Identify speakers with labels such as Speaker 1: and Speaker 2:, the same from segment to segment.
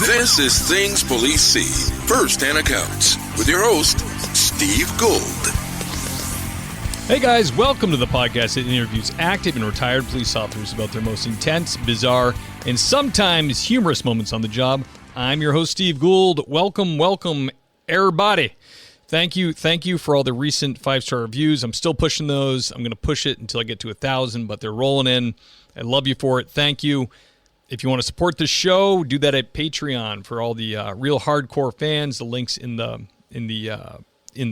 Speaker 1: This is Things Police See, First-Hand Accounts, with your host, Steve Gould.
Speaker 2: Hey guys, welcome to the podcast that interviews active and retired police officers about their most intense, bizarre, and sometimes humorous moments on the job. I'm your host, Steve Gould. Welcome, everybody. Thank you for all the recent 5-star reviews. I'm still pushing those. I'm going to push it until I get to 1,000, but they're rolling in. I love you for it. Thank you. If you want to support the show, do that at Patreon for all the real hardcore fans. The link's in the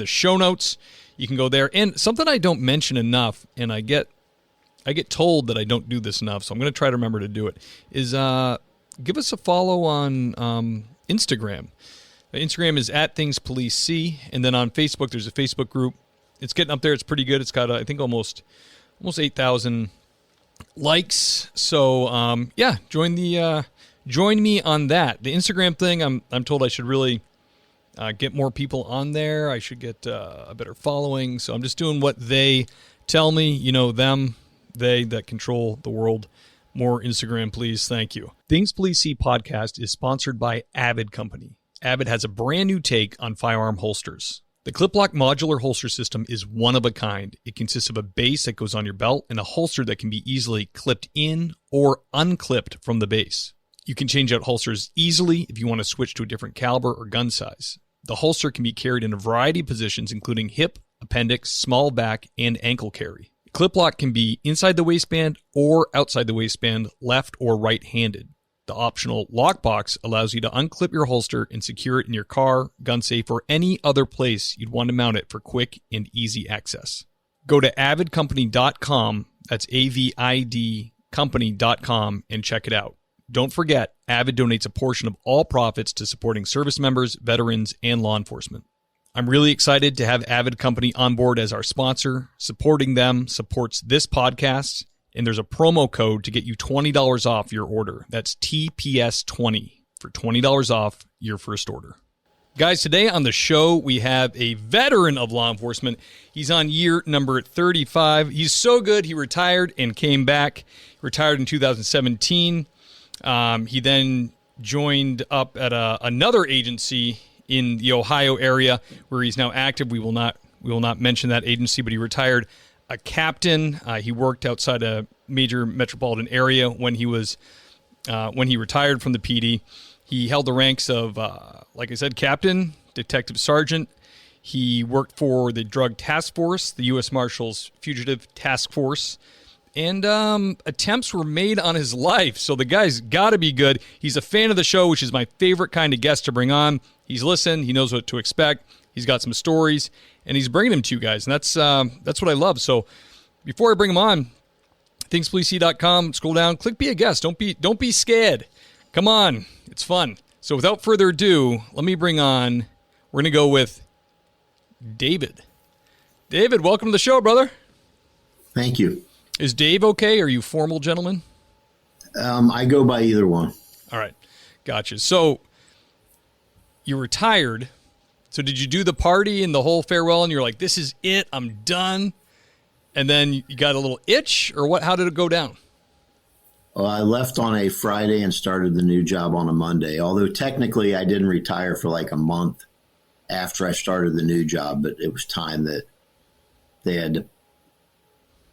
Speaker 2: show notes. You can go there. And something I don't mention enough, and I get told that I don't do this enough, so I'm going to try to remember to do it, is give us a follow on Instagram. Instagram is @ThingsPoliceC, and then on Facebook, there's a Facebook group. It's getting up there. It's pretty good. It's got, I think, almost 8,000 likes. So, join me on that. The Instagram thing, I'm told I should really get more people on there. I should get a better following. So I'm just doing what they tell me. You know, they that control the world. More Instagram, please. Thank you. Things Police See podcast is sponsored by Avid Company. Avid has a brand new take on firearm holsters. The clip-lock modular holster system is one of a kind. It consists of a base that goes on your belt and a holster that can be easily clipped in or unclipped from the base. You can change out holsters easily if you want to switch to a different caliber or gun size. The holster can be carried in a variety of positions, including hip, appendix, small back, and ankle carry. Clip-lock can be inside the waistband or outside the waistband, left or right-handed. The optional lockbox allows you to unclip your holster and secure it in your car, gun safe, or any other place you'd want to mount it for quick and easy access. Go to avidcompany.com, that's A-V-I-D company.com, and check it out. Don't forget, Avid donates a portion of all profits to supporting service members, veterans, and law enforcement. I'm really excited to have Avid Company on board as our sponsor. Supporting them supports this podcast. And there's a promo code to get you $20 off your order. That's TPS20 for $20 off your first order. Guys, today on the show, we have a veteran of law enforcement. He's on year number 35. He's so good, he retired and came back. He retired in 2017. He then joined up at another agency in the Ohio area where he's now active. We will not mention that agency, but he retired a captain. He worked outside a major metropolitan area when he retired from the PD. He held the ranks of, like I said, captain, detective sergeant. He worked for the Drug Task Force, the U.S. Marshal's Fugitve Task Force, and attempts were made on his life. So the guy's got to be good. He's a fan of the show, which is my favorite kind of guest to bring on. He's listened. He knows what to expect. He's got some stories, and he's bringing them to you guys, and that's what I love. So before I bring him on, thingspolicec.com, scroll down, click Be a Guest. Don't be scared. Come on. It's fun. So without further ado, let me bring on, we're going to go with David. David, welcome to the show, brother.
Speaker 3: Thank you.
Speaker 2: Is Dave okay? Are you formal, gentlemen?
Speaker 3: I go by either one.
Speaker 2: All right. Gotcha. So you retired. So did you do the party and the whole farewell and you're like, this is it, I'm done? And then you got a little itch, or what? How did it go down?
Speaker 3: Well, I left on a Friday and started the new job on a Monday, although technically I didn't retire for like a month after I started the new job, but it was time that they had to,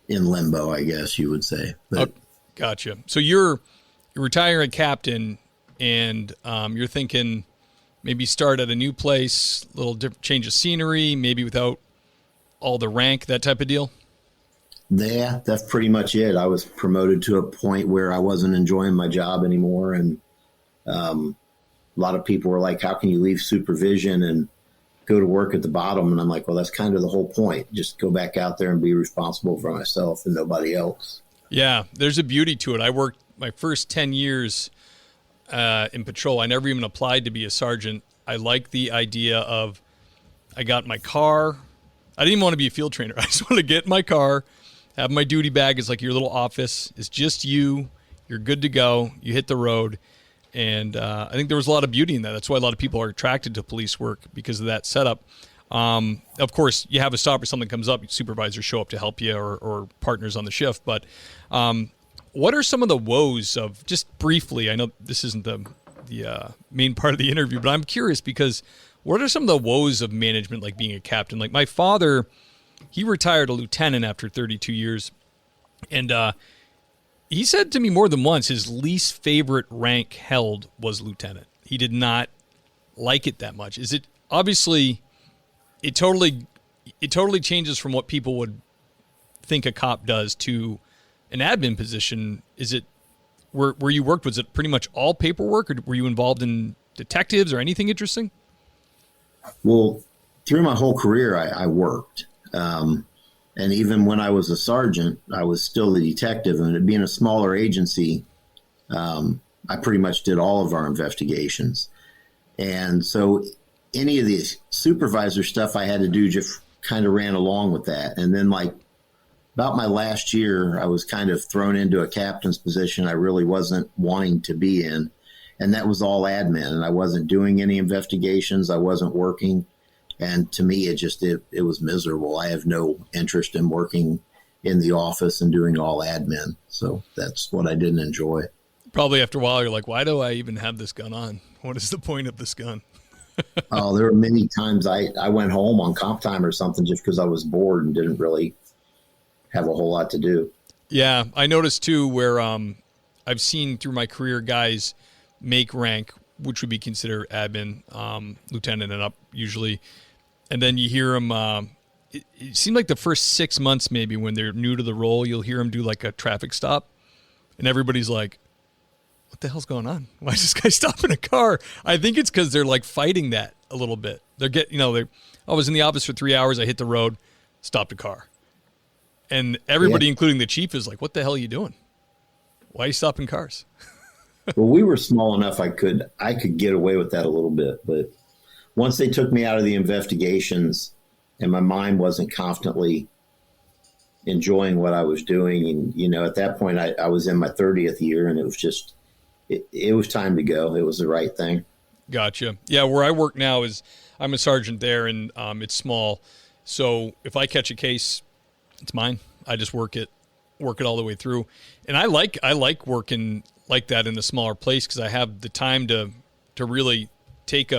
Speaker 3: in limbo, I guess you would say. But,
Speaker 2: gotcha. So you're retiring a captain, and you're thinking maybe start at a new place, a little different, change of scenery, maybe without all the rank, that type of deal?
Speaker 3: Yeah, that's pretty much it. I was promoted to a point where I wasn't enjoying my job anymore. And a lot of people were like, how can you leave supervision and go to work at the bottom? And I'm like, well, that's kind of the whole point. Just go back out there and be responsible for myself and nobody else. Yeah,
Speaker 2: there's a beauty to it. I worked my first 10 years in patrol. I never even applied to be a sergeant. I like the idea of, I got my car. I didn't even want to be a field trainer. I just wanted to get in my car, have my duty bag. It's like your little office. It's just you. You're good to go. You hit the road. And I think there was a lot of beauty in that. That's why a lot of people are attracted to police work, because of that setup. Of course, you have a stop or something comes up, supervisors show up to help you, or partners on the shift. But what are some of the woes of, just briefly, I know this isn't the the main part of the interview, but I'm curious because what are some of the woes of management, like being a captain? Like my father, he retired a lieutenant after 32 years, and he said to me more than once his least favorite rank held was lieutenant. He did not like it that much. Is it obviously it totally changes from what people would think a cop does to an admin position? Is it where you worked, was it pretty much all paperwork, or were you involved in detectives or anything interesting?
Speaker 3: Well, through my whole career, I worked. And even when I was a sergeant, I was still a detective. And it being a smaller agency, I pretty much did all of our investigations. And so any of the supervisor stuff I had to do just kind of ran along with that. And then like about my last year, I was kind of thrown into a captain's position I really wasn't wanting to be in. And that was all admin. And I wasn't doing any investigations. I wasn't working. And to me, it was miserable. I have no interest in working in the office and doing all admin. So that's what I didn't enjoy.
Speaker 2: Probably after a while, you're like, why do I even have this gun on? What is the point of this gun?
Speaker 3: Oh, there were many times I went home on comp time or something just because I was bored and didn't really have a whole lot to do.
Speaker 2: Yeah, I noticed too where I've seen through my career guys make rank, which would be considered admin, lieutenant and up usually. And then you hear them, it seemed like the first 6 months maybe when they're new to the role, you'll hear them do like a traffic stop. And everybody's like, what the hell's going on? Why is this guy stopping a car? I think it's because they're like fighting that a little bit. I was in the office for 3 hours. I hit the road, stopped a car. And everybody, including the chief, is like, what the hell are you doing? Why are you stopping cars?
Speaker 3: Well, we were small enough I could get away with that a little bit. But once they took me out of the investigations and my mind wasn't confidently enjoying what I was doing, and, at that point I was in my 30th year and it was just, it was time to go. It was the right thing. Gotcha.
Speaker 2: Yeah, where I work now is I'm a sergeant there, and it's small. So if I catch a case, it's mine. I just work it all the way through. And I like working like that in a smaller place because I have the time to really take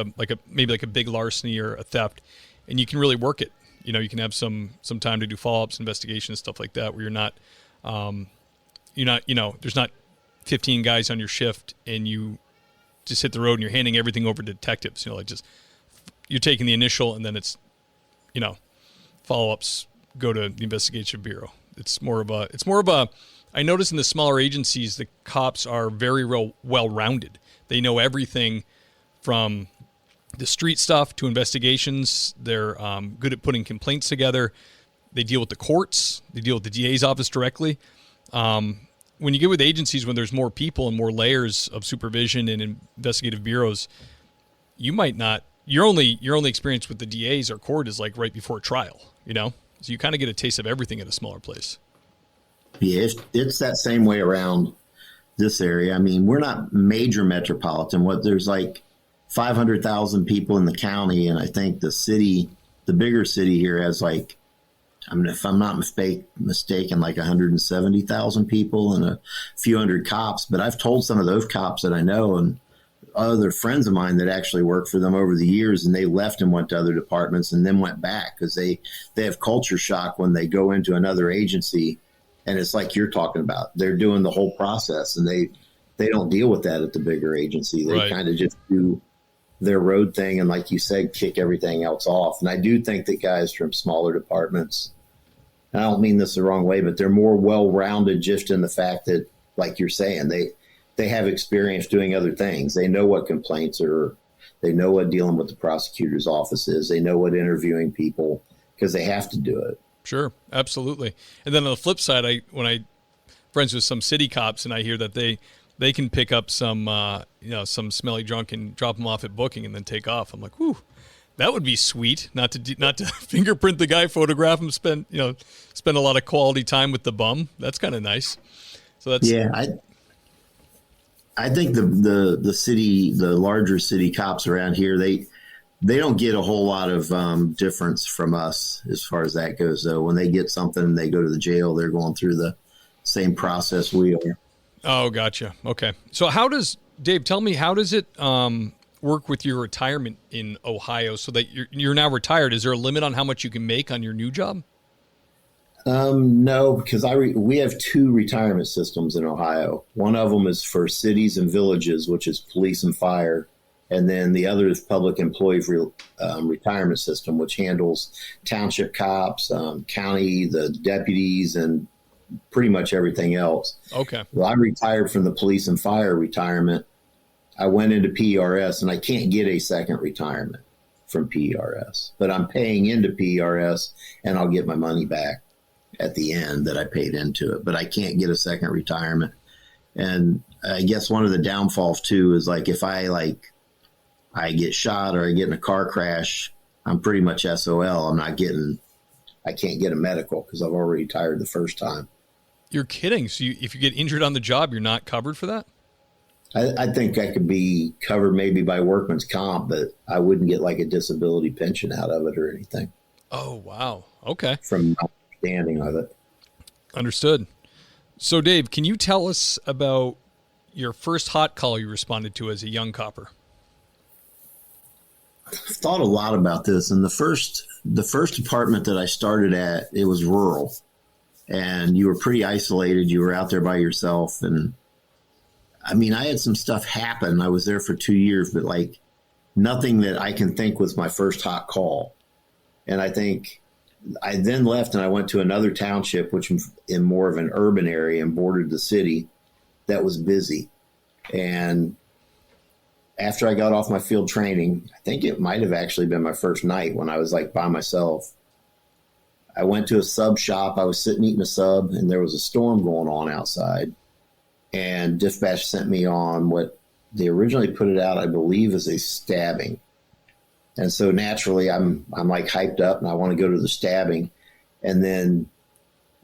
Speaker 2: maybe a big larceny or a theft, and you can really work it. You can have some time to do follow-ups, investigations, stuff like that, where you're not there's not 15 guys on your shift and you just hit the road and you're handing everything over to detectives. You're taking the initial, and then it's, follow-ups go to the investigation bureau. It's more of a, I notice in the smaller agencies, the cops are very well-rounded. They know everything from the street stuff to investigations. They're good at putting complaints together. They deal with the courts. They deal with the DA's office directly. When you get with agencies, when there's more people and more layers of supervision and investigative bureaus, you might not. Your only experience with the DAs or court is like right before trial. So you kind of get a taste of everything at a smaller place.
Speaker 3: Yeah, it's that same way around this area. I mean, we're not major metropolitan. There's like 500,000 people in the county, and I think the bigger city here has like, if I'm not mistaken, like 170,000 people and a few hundred cops. But I've told some of those cops that I know and other friends of mine that actually worked for them over the years, and they left and went to other departments and then went back because they have culture shock when they go into another agency. And it's like you're talking about. They're doing the whole process, and they don't deal with that at the bigger agency. They kind of just do their road thing and, like you said, kick everything else off. And I do think that guys from smaller departments, and I don't mean this the wrong way, but they're more well-rounded just in the fact that, like you're saying, they have experience doing other things. They know what complaints are. They know what dealing with the prosecutor's office is. They know what interviewing people, because they have to do it.
Speaker 2: Sure, absolutely. And then on the flip side, when I friends with some city cops, and I hear that they can pick up some smelly drunk and drop them off at booking and then take off. I'm like, whew, that would be sweet. Not to fingerprint the guy, photograph him, spend a lot of quality time with the bum. That's kind of nice. So that's
Speaker 3: I think the larger city cops around here, they don't get a whole lot of difference from us as far as that goes, though. When they get something and they go to the jail, they're going through the same process we are.
Speaker 2: Oh, gotcha. Okay. So how does Dave, tell me, how does it work with your retirement in Ohio so that you're now retired? Is there a limit on how much you can make on your new job?
Speaker 3: No, because we have two retirement systems in Ohio. One of them is for cities and villages, which is police and fire. And then the other is public employee retirement system, which handles township cops, county, the deputies, and pretty much everything else.
Speaker 2: Okay.
Speaker 3: Well, I retired from the police and fire retirement. I went into PERS, and I can't get a second retirement from PERS, but I'm paying into PERS, and I'll get my money back at the end that I paid into it, but I can't get a second retirement. And I guess one of the downfalls too is like, if I get shot or I get in a car crash, I'm pretty much SOL. I can't get a medical because I've already retired the first time.
Speaker 2: You're kidding. So if you get injured on the job, you're not covered for that?
Speaker 3: I think I could be covered maybe by workman's comp, but I wouldn't get like a disability pension out of it or anything.
Speaker 2: Oh, wow. Okay.
Speaker 3: From my understanding of it.
Speaker 2: Understood. So, Dave, can you tell us about your first hot call you responded to as a young copper?
Speaker 3: I've thought a lot about this. And the first department that I started at, it was rural. And you were pretty isolated. You were out there by yourself. And I mean, I had some stuff happen. I was there for 2 years, but like nothing that I can think was my first hot call. And I think I then left and I went to another township, which was in more of an urban area and bordered the city, that was busy. And after I got off my field training, I think it might have actually been my first night when I was like by myself. I went to a sub shop. I was sitting eating a sub, and there was a storm going on outside. And dispatch sent me on what they originally put it out, I believe, as a stabbing. And so naturally, I'm like hyped up, and I want to go to the stabbing. And then,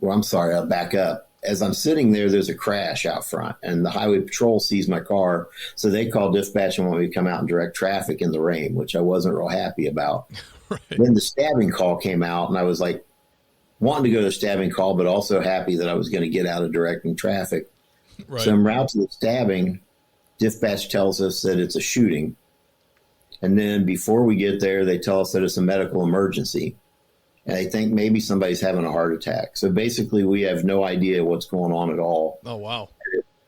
Speaker 3: well, I'm sorry, I'll back up. As I'm sitting there, there's a crash out front, and the highway patrol sees my car. So they call dispatch and want me to come out and direct traffic in the rain, which I wasn't real happy about. Right. Then the stabbing call came out, and I was like wanting to go to the stabbing call, but also happy that I was going to get out of directing traffic. Right. So en route to the stabbing, dispatch tells us that it's a shooting. And then before we get there, they tell us that it's a medical emergency. And I think maybe somebody's having a heart attack. So basically, we have no idea what's going on at all.
Speaker 2: Oh, wow.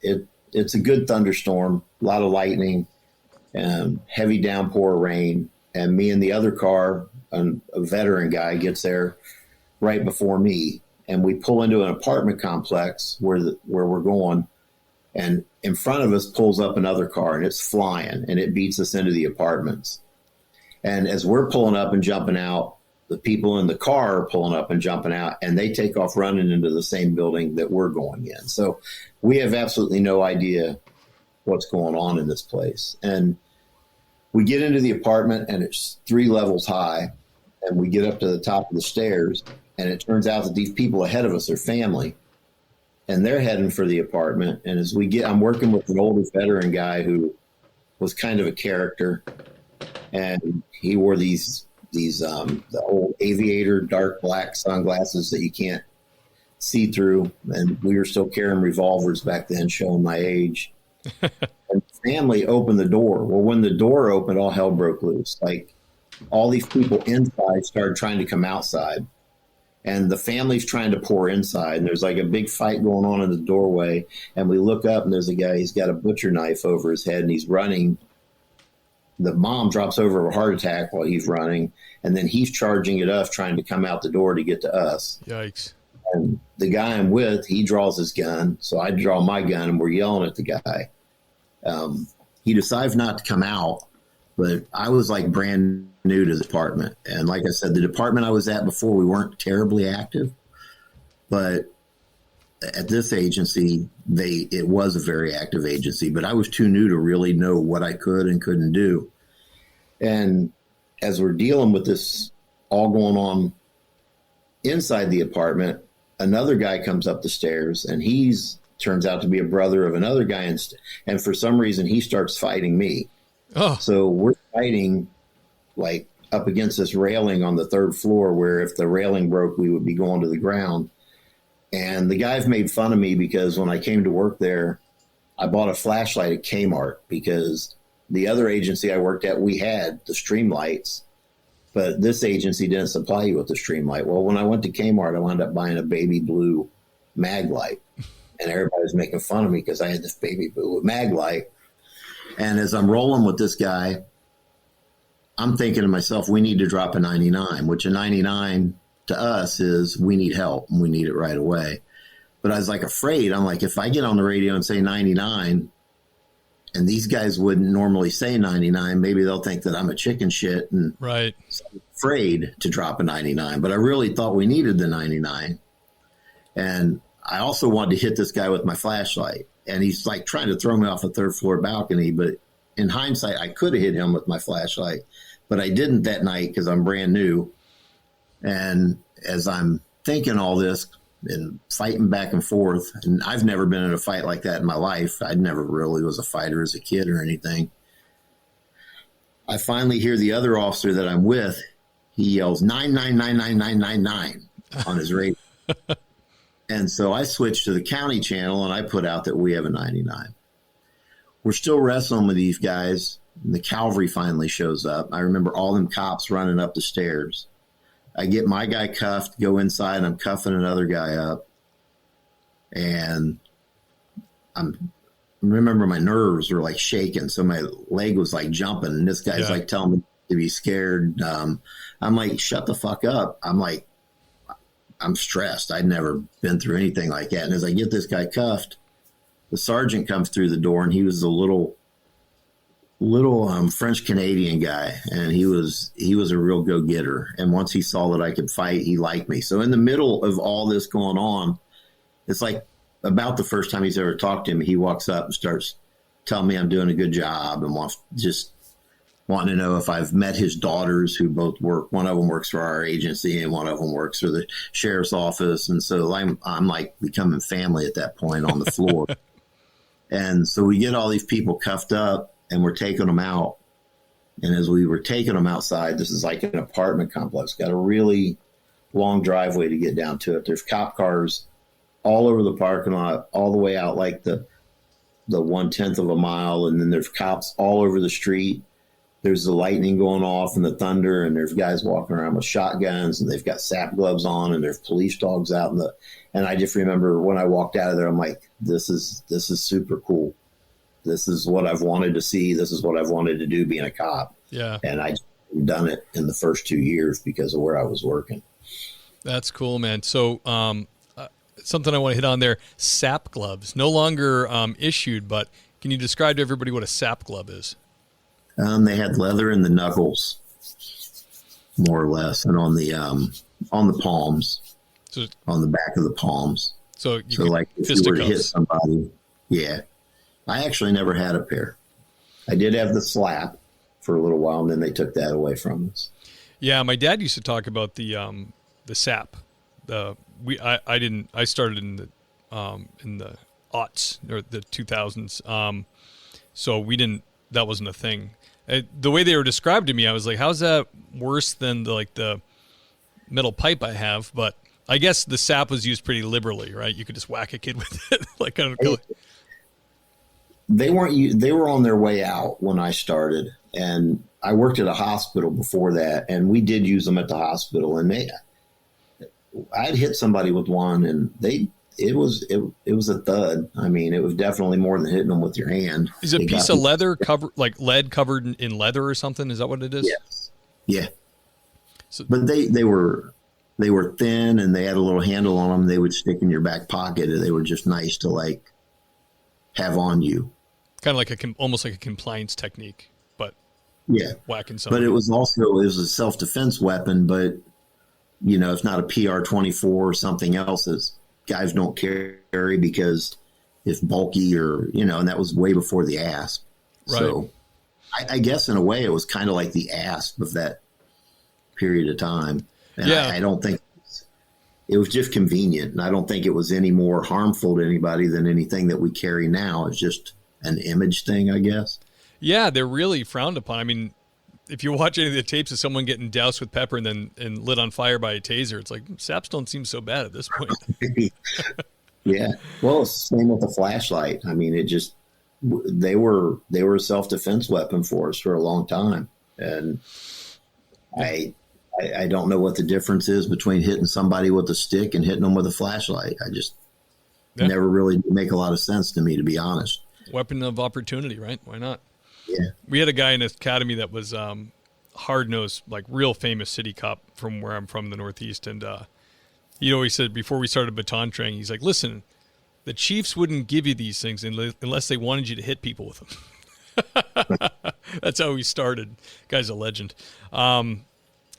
Speaker 3: It's a good thunderstorm, a lot of lightning, heavy downpour rain. And me and the other car, a veteran guy, gets there right before me. And we pull into an apartment complex where we're going. And in front of us pulls up another car, and it's flying, and it beats us into the apartments. And as we're pulling up and jumping out, the people in the car are pulling up and jumping out, and they take off running into the same building that we're going in. So we have absolutely no idea what's going on in this place. And we get into the apartment, and it's 3 levels high, and we get up to the top of the stairs, and it turns out that these people ahead of us are family. And they're heading for the apartment. And as I'm working with an older veteran guy who was kind of a character. And he wore these the old aviator dark black sunglasses that you can't see through. And we were still carrying revolvers back then, showing my age. And the family opened the door. Well, when the door opened, all hell broke loose. Like all these people inside started trying to come outside. And the family's trying to pour inside, and there's like a big fight going on in the doorway. And we look up, and there's a guy, he's got a butcher knife over his head, and he's running. The mom drops over a heart attack while he's running, and then he's charging at us, trying to come out the door to get to us.
Speaker 2: Yikes.
Speaker 3: And the guy I'm with, he draws his gun, so I draw my gun, and we're yelling at the guy. He decides not to come out, but I was like brand new to the department. And like I said, the department I was at before, we weren't terribly active. But at this agency, it was a very active agency. But I was too new to really know what I could and couldn't do. And as we're dealing with this all going on inside the apartment, another guy comes up the stairs, and turns out to be a brother of another guy. And for some reason, he starts fighting me. Oh. So we're fighting like up against this railing on the 3rd floor, where if the railing broke, we would be going to the ground. And the guys made fun of me because when I came to work there, I bought a flashlight at Kmart because the other agency I worked at, we had the stream lights, but this agency didn't supply you with the stream light. Well, when I went to Kmart, I wound up buying a baby blue mag light, and everybody was making fun of me because I had this baby blue mag light. And as I'm rolling with this guy, I'm thinking to myself, we need to drop a 99, which a 99 to us is we need help and we need it right away. But I was like afraid. I'm like, if I get on the radio and say 99, and these guys wouldn't normally say 99, maybe they'll think that I'm a chicken shit. And
Speaker 2: right.
Speaker 3: So I'm afraid to drop a 99. But I really thought we needed the 99. And I also wanted to hit this guy with my flashlight. And he's like trying to throw me off a third floor balcony. But in hindsight, I could have hit him with my flashlight. But I didn't that night because I'm brand new. And as I'm thinking all this and fighting back and forth, and I've never been in a fight like that in my life. I never really was a fighter as a kid or anything. I finally hear the other officer that I'm with. He yells 999999 on his radio. And so I switched to the county channel and I put out that we have a 99. We're still wrestling with these guys. And the cavalry finally shows up. I remember all them cops running up the stairs. I get my guy cuffed, go inside, and I'm cuffing another guy up. And I remember my nerves were like shaking. So my leg was like jumping. And this guy's like telling me to be scared. I'm like, shut the fuck up. I'm like, I'm stressed. I'd never been through anything like that. And as I get this guy cuffed, the sergeant comes through the door, and he was a little French Canadian guy, and he was a real go-getter. And once he saw that I could fight, he liked me. So in the middle of all this going on, it's like about the first time he's ever talked to me, he walks up and starts telling me I'm doing a good job and wanting to know if I've met his daughters, who both work. One of them works for our agency and one of them works for the sheriff's office. And so I'm like becoming family at that point on the floor. And so we get all these people cuffed up, and we're taking them out. And as we were taking them outside, this is like an apartment complex, got a really long driveway to get down to it. There's cop cars all over the parking lot, all the way out like the 1/10 of a mile. And then there's cops all over the street. There's the lightning going off and the thunder, and there's guys walking around with shotguns, and they've got SAP gloves on, and there's police dogs out and I just remember when I walked out of there, I'm like, this is super cool. This is what I've wanted to see. This is what I've wanted to do being a cop.
Speaker 2: Yeah.
Speaker 3: And I just done it in the first 2 years because of where I was working.
Speaker 2: That's cool, man. So something I want to hit on there, SAP gloves, no longer issued, but can you describe to everybody what a SAP glove is?
Speaker 3: They had leather in the knuckles, more or less, and on the palms, so, on the back of the palms. So like if you were to hit somebody, yeah. I actually never had a pair. I did have the slap for a little while, and then they took that away from us. Yeah,
Speaker 2: my dad used to talk about the SAP. I started in the aughts or the 2000s. So we didn't. That wasn't a thing. The way they were described to me, I was like, "How's that worse than the metal pipe I have?" But I guess the SAP was used pretty liberally, right? You could just whack a kid with it, like kind of.
Speaker 3: They were on their way out when I started, and I worked at a hospital before that, and we did use them at the hospital. And I'd hit somebody with one, and it was a thud. I mean, it was definitely more than hitting them with your hand.
Speaker 2: Is it a piece of leather covered, like lead covered in leather or something? Is that what it is?
Speaker 3: Yes. Yeah. So, but they were thin, and they had a little handle on them. They would stick in your back pocket, and they were just nice to like have on you.
Speaker 2: Kind of like almost like a compliance technique, but
Speaker 3: yeah,
Speaker 2: whacking somebody.
Speaker 3: But it was a self-defense weapon, but it's not a PR-24 or something else that guys don't carry because it's bulky or, and that was way before the ASP. Right. So I guess in a way it was kind of like the ASP of that period of time. And yeah. I don't think it was just convenient, and I don't think it was any more harmful to anybody than anything that we carry now. It's just an image thing, I guess.
Speaker 2: Yeah, they're really frowned upon. I mean, if you watch any of the tapes of someone getting doused with pepper and lit on fire by a taser, it's like SAPs don't seem so bad at this point.
Speaker 3: Yeah. Well, it's the same with the flashlight. I mean, it just they were a self-defense weapon for us for a long time. And I don't know what the difference is between hitting somebody with a stick and hitting them with a flashlight. I just never really make a lot of sense to me, to be honest.
Speaker 2: Weapon of opportunity, right? Why not?
Speaker 3: Yeah.
Speaker 2: We had a guy in the academy that was hard-nosed, like real famous city cop from where I'm from, the Northeast. And he always said before we started baton training, he's like, listen, the Chiefs wouldn't give you these things unless they wanted you to hit people with them. That's how he started. Guy's a legend.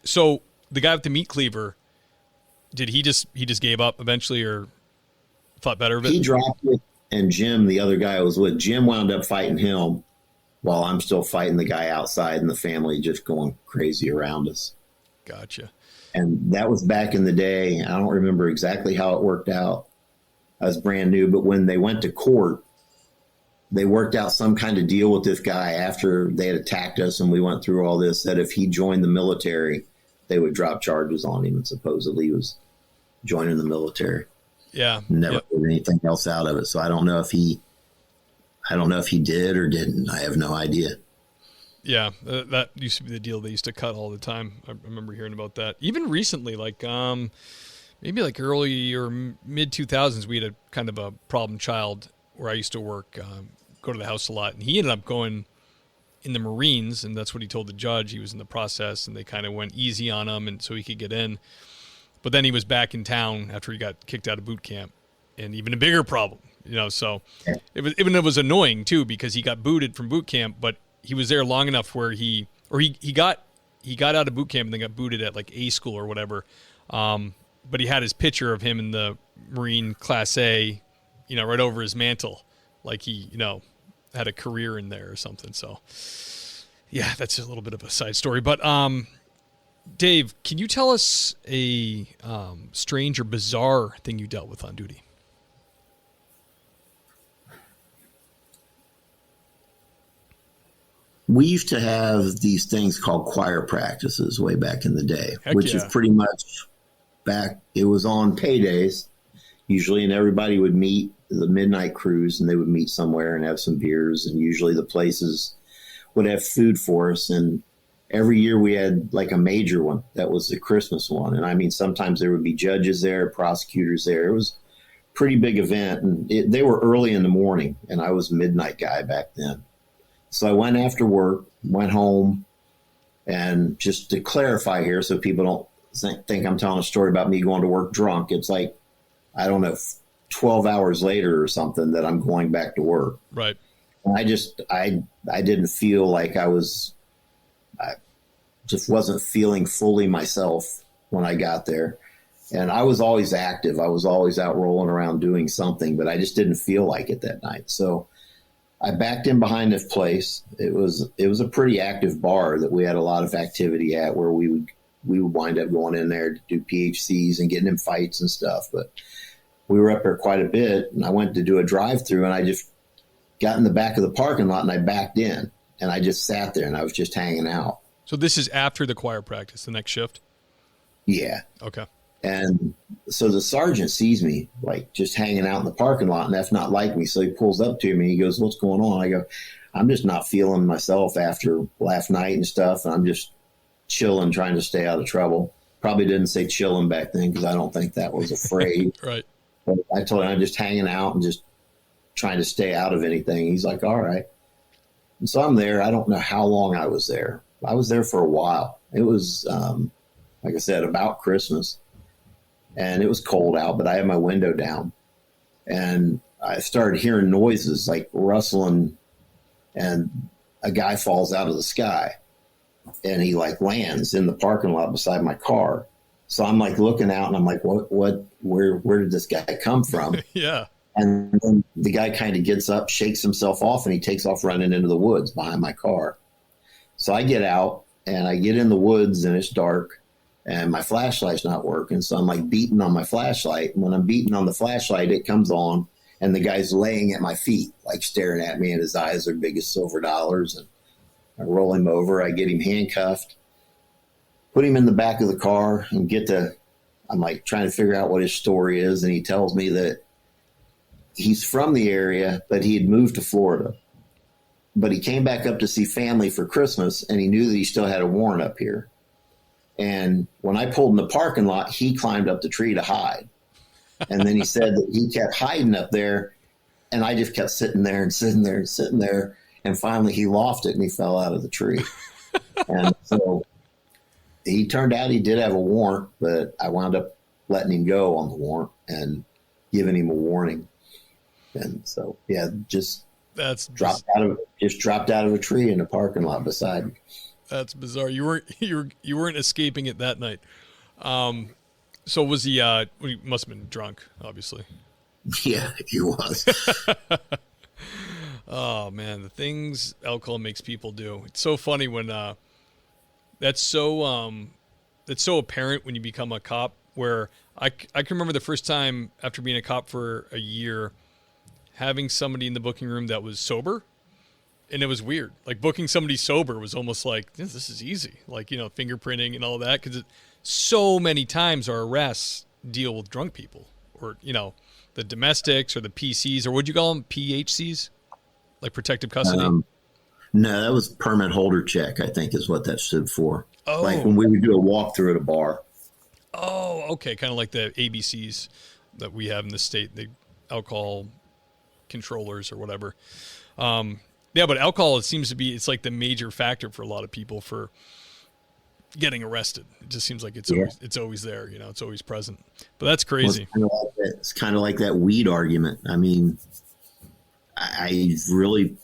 Speaker 2: So the guy with the meat cleaver, did he just gave up eventually, or thought better of it?
Speaker 3: He dropped it, and Jim, the other guy I was with, Jim wound up fighting him while I'm still fighting the guy outside, and the family just going crazy around us.
Speaker 2: Gotcha.
Speaker 3: And that was back in the day. I don't remember exactly how it worked out. I was brand new, but when they went to court, they worked out some kind of deal with this guy after they had attacked us, and we went through all this, that if he joined the military, they would drop charges on him, and supposedly he was joining the military.
Speaker 2: Yeah.
Speaker 3: Never did anything else out of it. So I don't know if he did or didn't. I have no idea.
Speaker 2: Yeah, that used to be the deal they used to cut all the time. I remember hearing about that. Even recently, like maybe like early or mid 2000s, we had a kind of a problem child where I used to work, go to the house a lot, and he ended up going in the Marines, and that's what he told the judge. He was in the process, and they kind of went easy on him, and so he could get in. But then he was back in town after he got kicked out of boot camp, and even a bigger problem, So it was annoying too, because he got booted from boot camp, but he was there long enough where he got out of boot camp and then got booted at like A school or whatever. But he had his picture of him in the Marine Class A, right over his mantle, like he, had a career in there or something. So yeah, that's a little bit of a side story, but, Dave, can you tell us a strange or bizarre thing you dealt with on duty?
Speaker 3: We used to have these things called choir practices way back in the day,
Speaker 2: Heck
Speaker 3: which
Speaker 2: yeah.
Speaker 3: is pretty much it was on paydays usually, and everybody would meet, the midnight cruise, and they would meet somewhere and have some beers, and usually the places would have food for us. And every year we had like a major one that was the Christmas one. And I mean, sometimes there would be judges there, prosecutors there. It was a pretty big event, and they were early in the morning, and I was a midnight guy back then. So I went after work, went home, and just to clarify here so people don't think I'm telling a story about me going to work drunk, it's like, I don't know, 12 hours later or something that I'm going back to work.
Speaker 2: Right.
Speaker 3: And I didn't feel like I just wasn't feeling fully myself when I got there. And I was always active. I was always out rolling around doing something, but I just didn't feel like it that night. So I backed in behind this place. It was a pretty active bar that we had a lot of activity at, where we would wind up going in there to do PHCs and getting in fights and stuff. But we were up there quite a bit, and I went to do a drive-through, and I just got in the back of the parking lot and I backed in, and I just sat there and I was just hanging out.
Speaker 2: So this is after the choir practice, the next shift?
Speaker 3: Yeah.
Speaker 2: Okay.
Speaker 3: And so the sergeant sees me like just hanging out in the parking lot, and that's not like me. So he pulls up to me and he goes, "What's going on?" I go, "I'm just not feeling myself after last night and stuff. And I'm just chilling, trying to stay out of trouble." Probably didn't say chilling back then, because I don't think that was a phrase.
Speaker 2: Right.
Speaker 3: But I told him I'm just hanging out and just trying to stay out of anything. He's like, "All right." And so I'm there. I don't know how long I was there. I was there for a while. It was, like I said, about Christmas. And it was cold out, but I had my window down. And I started hearing noises like rustling, and a guy falls out of the sky. And he like lands in the parking lot beside my car. So I'm like looking out, and I'm like, where did this guy come from?
Speaker 2: Yeah.
Speaker 3: And then the guy kind of gets up, shakes himself off, and he takes off running into the woods behind my car. So I get out, and I get in the woods, and it's dark, and my flashlight's not working. So I'm like beating on my flashlight. And when I'm beating on the flashlight, it comes on, and the guy's laying at my feet, like staring at me, and his eyes are big as silver dollars. And I roll him over. I get him handcuffed, put him in the back of the car, and I'm like trying to figure out what his story is. And he tells me that he's from the area, but he had moved to Florida. but he came back up to see family for Christmas, and he knew that he still had a warrant up here. And when I pulled in the parking lot, he climbed up the tree to hide. And then he said that he kept hiding up there, and I just kept sitting there and sitting there and sitting there. And finally he lofted and he fell out of the tree. And so he turned out he did have a warrant, but I wound up letting him go on the warrant and giving him a warning. And so, yeah, dropped out of a tree in the parking lot beside me.
Speaker 2: That's bizarre. You weren't escaping it that night. So was he must have been drunk, obviously.
Speaker 3: Yeah, he was.
Speaker 2: Oh man, the things alcohol makes people do. It's so funny when that's so apparent when you become a cop, where I can remember the first time after being a cop for a year having somebody in the booking room that was sober, and it was weird. Like, booking somebody sober was almost like, this is easy. Like, fingerprinting and all that, because so many times our arrests deal with drunk people, or, the domestics or the PCs, or what'd you call them? PHCs? Like protective custody?
Speaker 3: No, that was permit holder check, I think is what that stood for.
Speaker 2: Oh.
Speaker 3: Like when we would do a walkthrough at a bar.
Speaker 2: Oh, okay. Kind of like the ABCs that we have in the state, the alcohol controllers or whatever. Yeah, but alcohol, it seems to be, it's like the major factor for a lot of people for getting arrested. It just seems like it's always there, it's always present. But that's crazy.
Speaker 3: Well, it's kind of like that weed argument. I mean, I really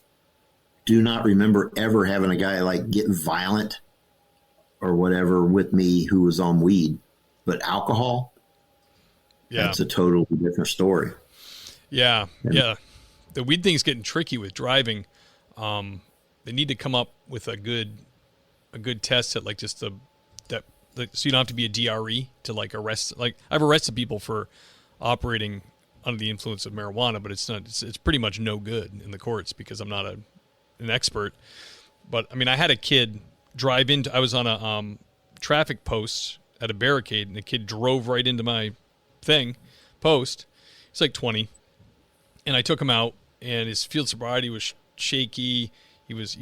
Speaker 3: do not remember ever having a guy like get violent or whatever with me who was on weed, but alcohol, that's a totally different story.
Speaker 2: Yeah. The weed thing's getting tricky with driving. They need to come up with a good test at like just so you don't have to be a DRE to like arrest. Like, I've arrested people for operating under the influence of marijuana, but it's pretty much no good in the courts because I'm not an expert. But I mean, I had a kid drive into, I was on a traffic post at a barricade, and the kid drove right into my post. He's like 20, and I took him out, and his field sobriety was shaky. He was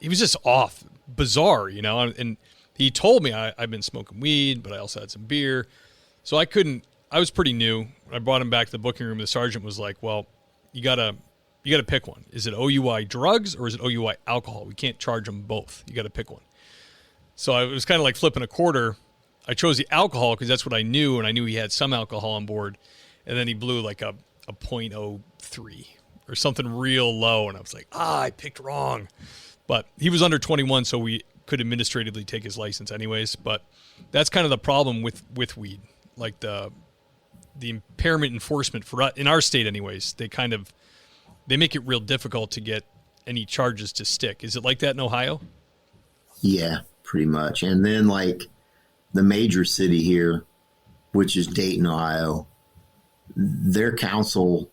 Speaker 2: just off, bizarre, and he told me I've been smoking weed, but I also had some beer. So I was pretty new. I brought him back to the booking room. The sergeant was like, well, you gotta pick one. Is it OUI drugs or is it OUI alcohol? We can't charge them both. You gotta pick one. So I was kind of like flipping a quarter. I chose the alcohol because that's what I knew, and I knew he had some alcohol on board. And then he blew like a .03 or something real low, and I was like, I picked wrong. But he was under 21, so we could administratively take his license anyways. But that's kind of the problem with weed. Like the impairment enforcement in our state anyways, they make it real difficult to get any charges to stick. Is it like that in Ohio?
Speaker 3: Yeah, pretty much. And then like the major city here, which is Dayton, Ohio, their council,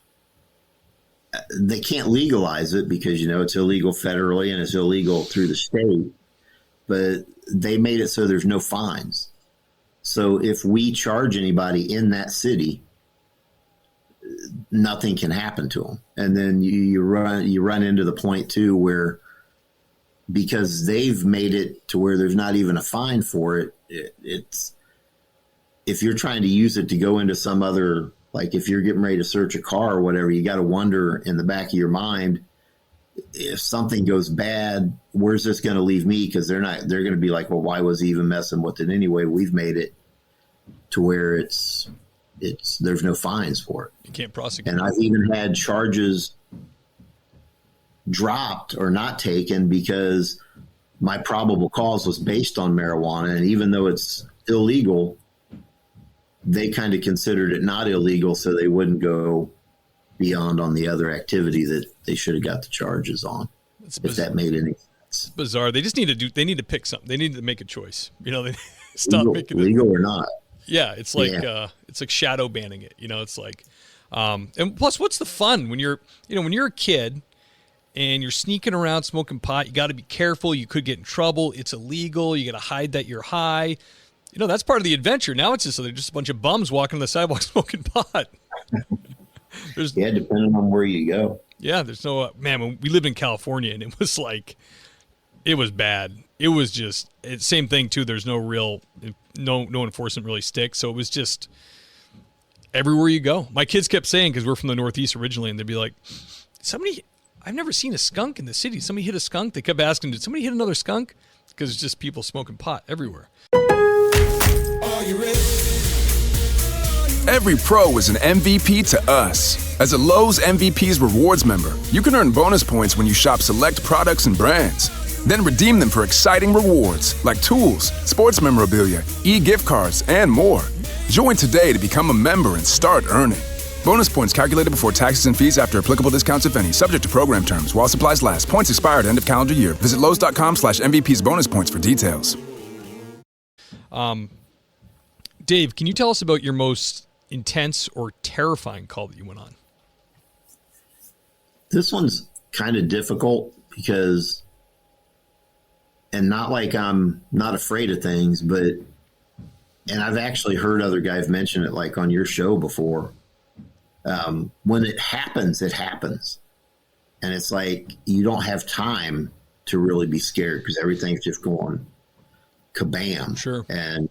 Speaker 3: they can't legalize it because, it's illegal federally and it's illegal through the state, but they made it so there's no fines. So if we charge anybody in that city, nothing can happen to them. And then you run into the point too, where because they've made it to where there's not even a fine for it, it's, if you're trying to use it to go into some other, like if you're getting ready to search a car or whatever, you got to wonder in the back of your mind, if something goes bad, where's this going to leave me? Because they're going to be like, well, why was he even messing with it anyway? We've made it to where it's there's no fines for it.
Speaker 2: You can't prosecute.
Speaker 3: And I've even had charges dropped or not taken because my probable cause was based on marijuana. And even though it's illegal, they kind of considered it not illegal, so they wouldn't go beyond on the other activity that they should have got the charges on. If that made any sense.
Speaker 2: It's bizarre. They just need to pick something. They need to make a choice. They stop making
Speaker 3: legal or not.
Speaker 2: Yeah, it's like shadow banning it. It's like, and plus, what's the fun when you're a kid and you're sneaking around smoking pot? You got to be careful. You could get in trouble. It's illegal. You got to hide that you're high. That's part of the adventure. Now it's they're just a bunch of bums walking on the sidewalk smoking pot.
Speaker 3: Depending on where you go.
Speaker 2: Yeah, there's no man. When we lived in California, and it was bad. It was just same thing too. There's no real no enforcement really sticks. So it was just everywhere you go. My kids kept saying, because we're from the Northeast originally, and they'd be like, I've never seen a skunk in the city. Somebody hit a skunk. They kept asking, did somebody hit another skunk? Because it's just people smoking pot everywhere.
Speaker 4: Every pro is an MVP to us. As a Lowe's MVP's rewards member, you can earn bonus points when you shop select products and brands. Then redeem them for exciting rewards like tools, sports memorabilia, e-gift cards, and more. Join today to become a member and start earning. Bonus points calculated before taxes and fees after applicable discounts, if any. Subject to program terms. While supplies last. Points expire at end of calendar year. Visit Lowes.com/MVP's bonus points for details.
Speaker 2: Dave, can you tell us about your most intense or terrifying call that you went on?
Speaker 3: This one's kind of difficult because, and not like I'm not afraid of things, but, and I've actually heard other guys mention it like on your show before. When it happens, it happens. And it's like you don't have time to really be scared because everything's just going kabam.
Speaker 2: Sure.
Speaker 3: And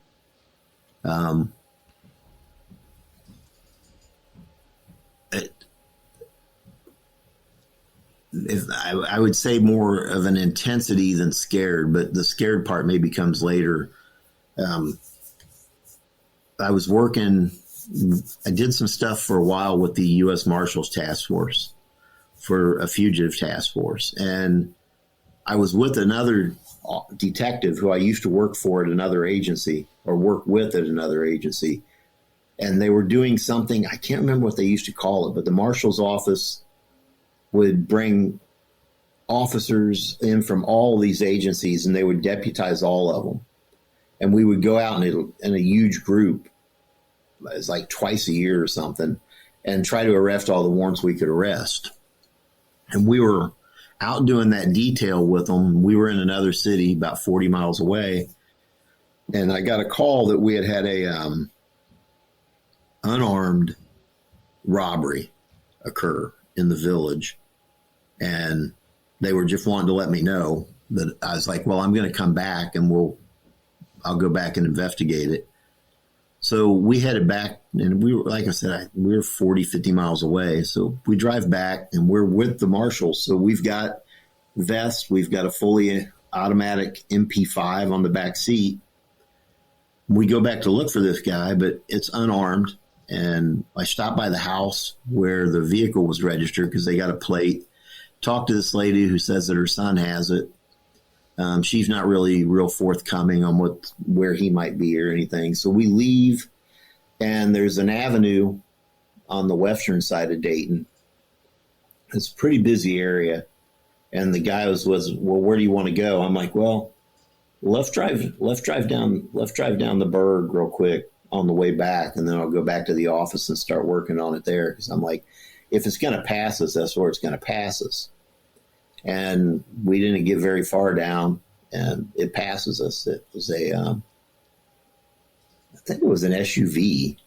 Speaker 3: I would say more of an intensity than scared, but the scared part maybe comes later. I was working, I did some stuff for a while with the U.S. Marshal's task force for a fugitive task force. And I was with another detective who I used to work for at another agency or work with at another agency. And they were doing something, I can't remember what they used to call it, but the Marshal's office would bring officers in from all these agencies and they would deputize all of them. And we would go out in a huge group, it was like twice a year or something, and try to arrest all the warrants we could arrest. And we were out doing that detail with them. We were in another city about 40 miles away. And I got a call that we had a unarmed robbery occur in the village. And they were just wanting to let me know that I was like, well, I'm going to come back and I'll go back and investigate it. So we headed back and we were, like I said, we were 40, 50 miles away. So we drive back and we're with the marshals. So we've got vests. We've got a fully automatic MP5 on the back seat. We go back to look for this guy, but it's unarmed. And I stopped by the house where the vehicle was registered because they got a plate. Talked to this lady who says that her son has it. She's not really real forthcoming on where he might be or anything. So we leave, and there's an avenue on the western side of Dayton. It's a pretty busy area. And the guy was, well, where do you want to go? I'm like, well, left drive down the Berg real quick on the way back, and then I'll go back to the office and start working on it there. Because I'm like, if it's going to pass us, that's where it's going to pass us. And we didn't get very far down, and it passes us. It was I think it was an SUV.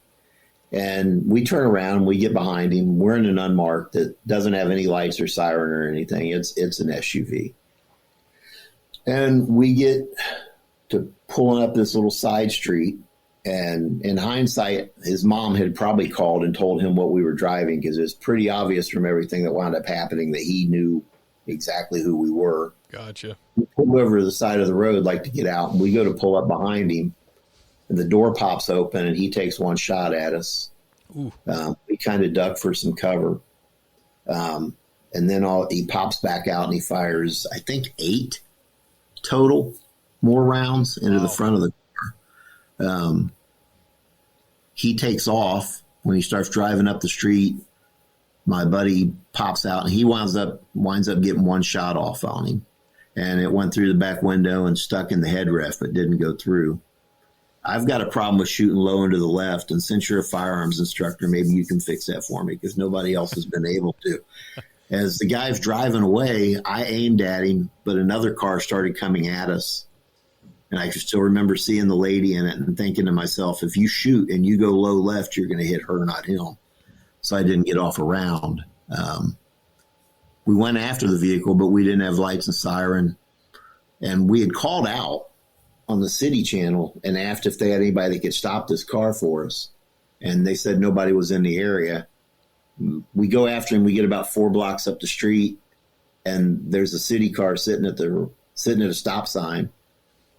Speaker 3: And we turn around, we get behind him. We're in an unmarked that doesn't have any lights or siren or anything. It's an SUV. And we get to pulling up this little side street. And in hindsight, his mom had probably called and told him what we were driving because it was pretty obvious from everything that wound up happening that he knew exactly who we were.
Speaker 2: Gotcha.
Speaker 3: We pulled over to the side of the road like to get out, and we go to pull up behind him, and the door pops open, and he takes one shot at us. We kind of duck for some cover. And then he pops back out, and he fires, I think, 8 total more rounds into the front of the car. He takes off. When he starts driving up the street, my buddy pops out, and he winds up getting one shot off on him. And it went through the back window and stuck in the headrest, but didn't go through. I've got a problem with shooting low and to the left, and since you're a firearms instructor, maybe you can fix that for me because nobody else has been able to. As the guy's driving away, I aimed at him, but another car started coming at us. And I can still remember seeing the lady in it and thinking to myself, if you shoot and you go low left, you're going to hit her, not him. So I didn't get off a round. we went after the vehicle, but we didn't have lights and siren. And we had called out on the city channel and asked if they had anybody that could stop this car for us. And they said nobody was in the area. We go after him. We get about 4 blocks up the street, and there's a city car sitting at a stop sign.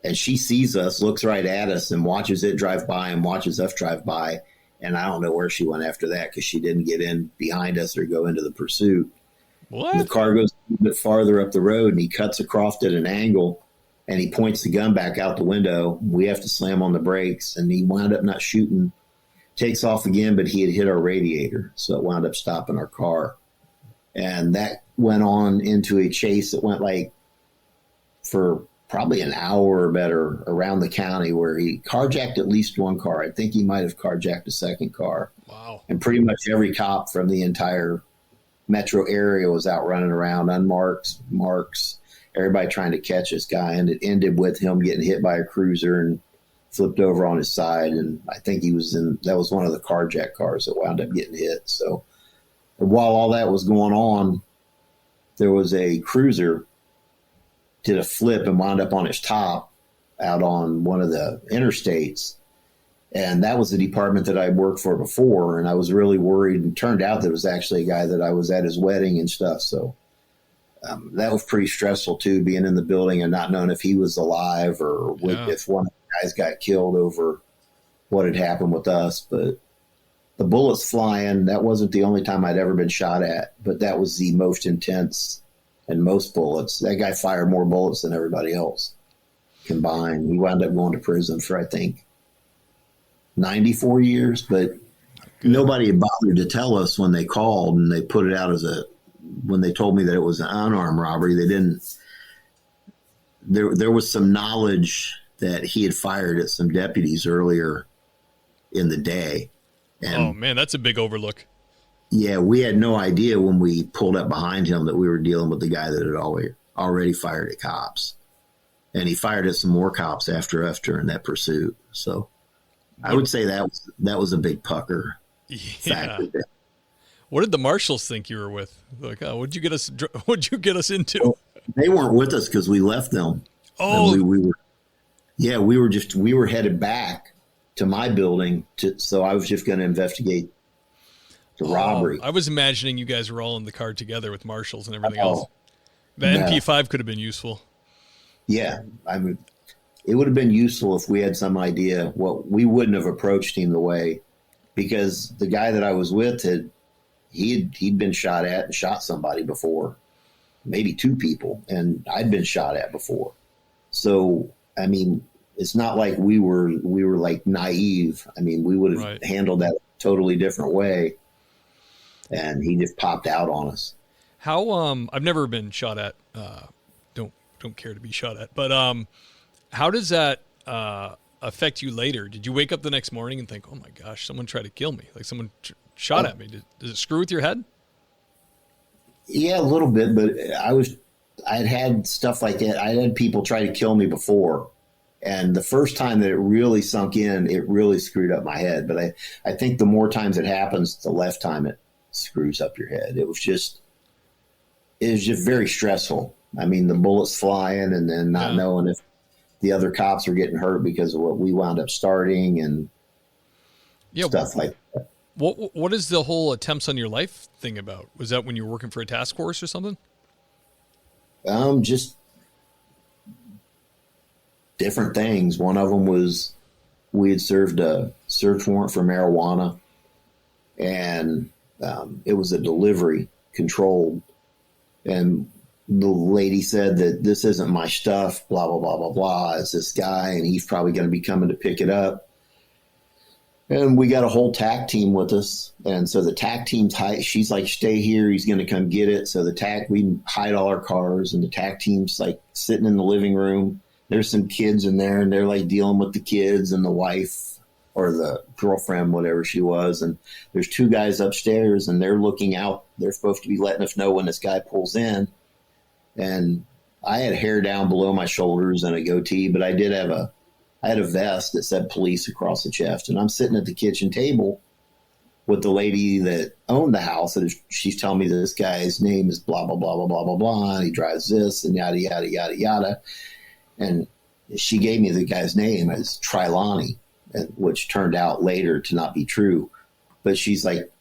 Speaker 3: And she sees us, looks right at us, and watches it drive by and watches us drive by. And I don't know where she went after that because she didn't get in behind us or go into the pursuit.
Speaker 2: What?
Speaker 3: And the car goes a bit farther up the road, and he cuts across at an angle, and he points the gun back out the window. We have to slam on the brakes, and he wound up not shooting. Takes off again, but he had hit our radiator, so it wound up stopping our car. And that went on into a chase that went like for probably an hour or better around the county, where he carjacked at least one car. I think he might have carjacked a second car.
Speaker 2: Wow. And
Speaker 3: pretty much every cop from the entire metro area was out running around, unmarked, marks, everybody trying to catch this guy. And it ended with him getting hit by a cruiser and flipped over on his side. And I think that was one of the carjack cars that wound up getting hit. So while all that was going on, there was a cruiser did a flip and wound up on its top out on one of the interstates. And that was the department that I worked for before. And I was really worried, and turned out that it was actually a guy that I was at his wedding and stuff. So that was pretty stressful too, being in the building and not knowing if he was alive or if one of the guys got killed over what had happened with us. But the bullets flying, that wasn't the only time I'd ever been shot at, but that was the most intense and most bullets. That guy fired more bullets than everybody else combined. He wound up going to prison for, I think, 94 years, but nobody had bothered to tell us when they called, and they put it out when they told me that it was an unarmed robbery. They didn't, there was some knowledge that he had fired at some deputies earlier in the day. And,
Speaker 2: oh man, that's a big overlook.
Speaker 3: Yeah, we had no idea when we pulled up behind him that we were dealing with the guy that had already fired at cops. And he fired at some more cops after in that pursuit. So I would say that was a big pucker factor.
Speaker 2: What did the Marshals think you were with? Like, oh, what'd you get us into?
Speaker 3: Well, they weren't with us because we left them.
Speaker 2: Oh,
Speaker 3: we were headed back to my building. So I was just going to investigate the robbery.
Speaker 2: I was imagining you guys were all in the car together with Marshals and everything else. The MP5 could have been useful. Yeah,
Speaker 3: it would have been useful if we had some idea. We wouldn't have approached him the way, because the guy that I was with he'd been shot at and shot somebody before, maybe 2 people, and I'd been shot at before. So I mean, it's not like we were like naive. I mean, we would have handled that a totally different way. And he just popped out on us.
Speaker 2: How I've never been shot at. Don't care to be shot at. But how does that affect you later? Did you wake up the next morning and think, "Oh my gosh, someone tried to kill me"? Like someone shot at me. Does it screw with your head?
Speaker 3: Yeah, a little bit. But I'd had stuff like that. I had people try to kill me before, and the first time that it really sunk in, it really screwed up my head. But I think the more times it happens, the less time it screws up your head. It was just very stressful. I mean, the bullets flying and then not knowing if the other cops were getting hurt because of what we wound up starting and stuff like that.
Speaker 2: What is the whole attempts on your life thing about? Was that when you were working for a task force or something?
Speaker 3: Just different things. One of them was we had served a search warrant for marijuana, and it was a delivery controlled, and the lady said that this isn't my stuff, blah, blah, blah, blah, blah. It's this guy, and he's probably going to be coming to pick it up. And we got a whole TAC team with us. And so the TAC team's she's like, stay here. He's going to come get it. So we hide all our cars, and the TAC team's like sitting in the living room. There's some kids in there, and they're like dealing with the kids and the wife or the girlfriend, whatever she was. And there's 2 guys upstairs, and they're looking out. They're supposed to be letting us know when this guy pulls in. And I had hair down below my shoulders and a goatee, but I had a vest that said police across the chest. And I'm sitting at the kitchen table, with the lady that owned the house. And she's telling me this guy's name is blah, blah, blah, blah, blah, blah, blah. And he drives this and yada, yada, yada, yada. And she gave me the guy's name as Trilani, which turned out later to not be true. But she's like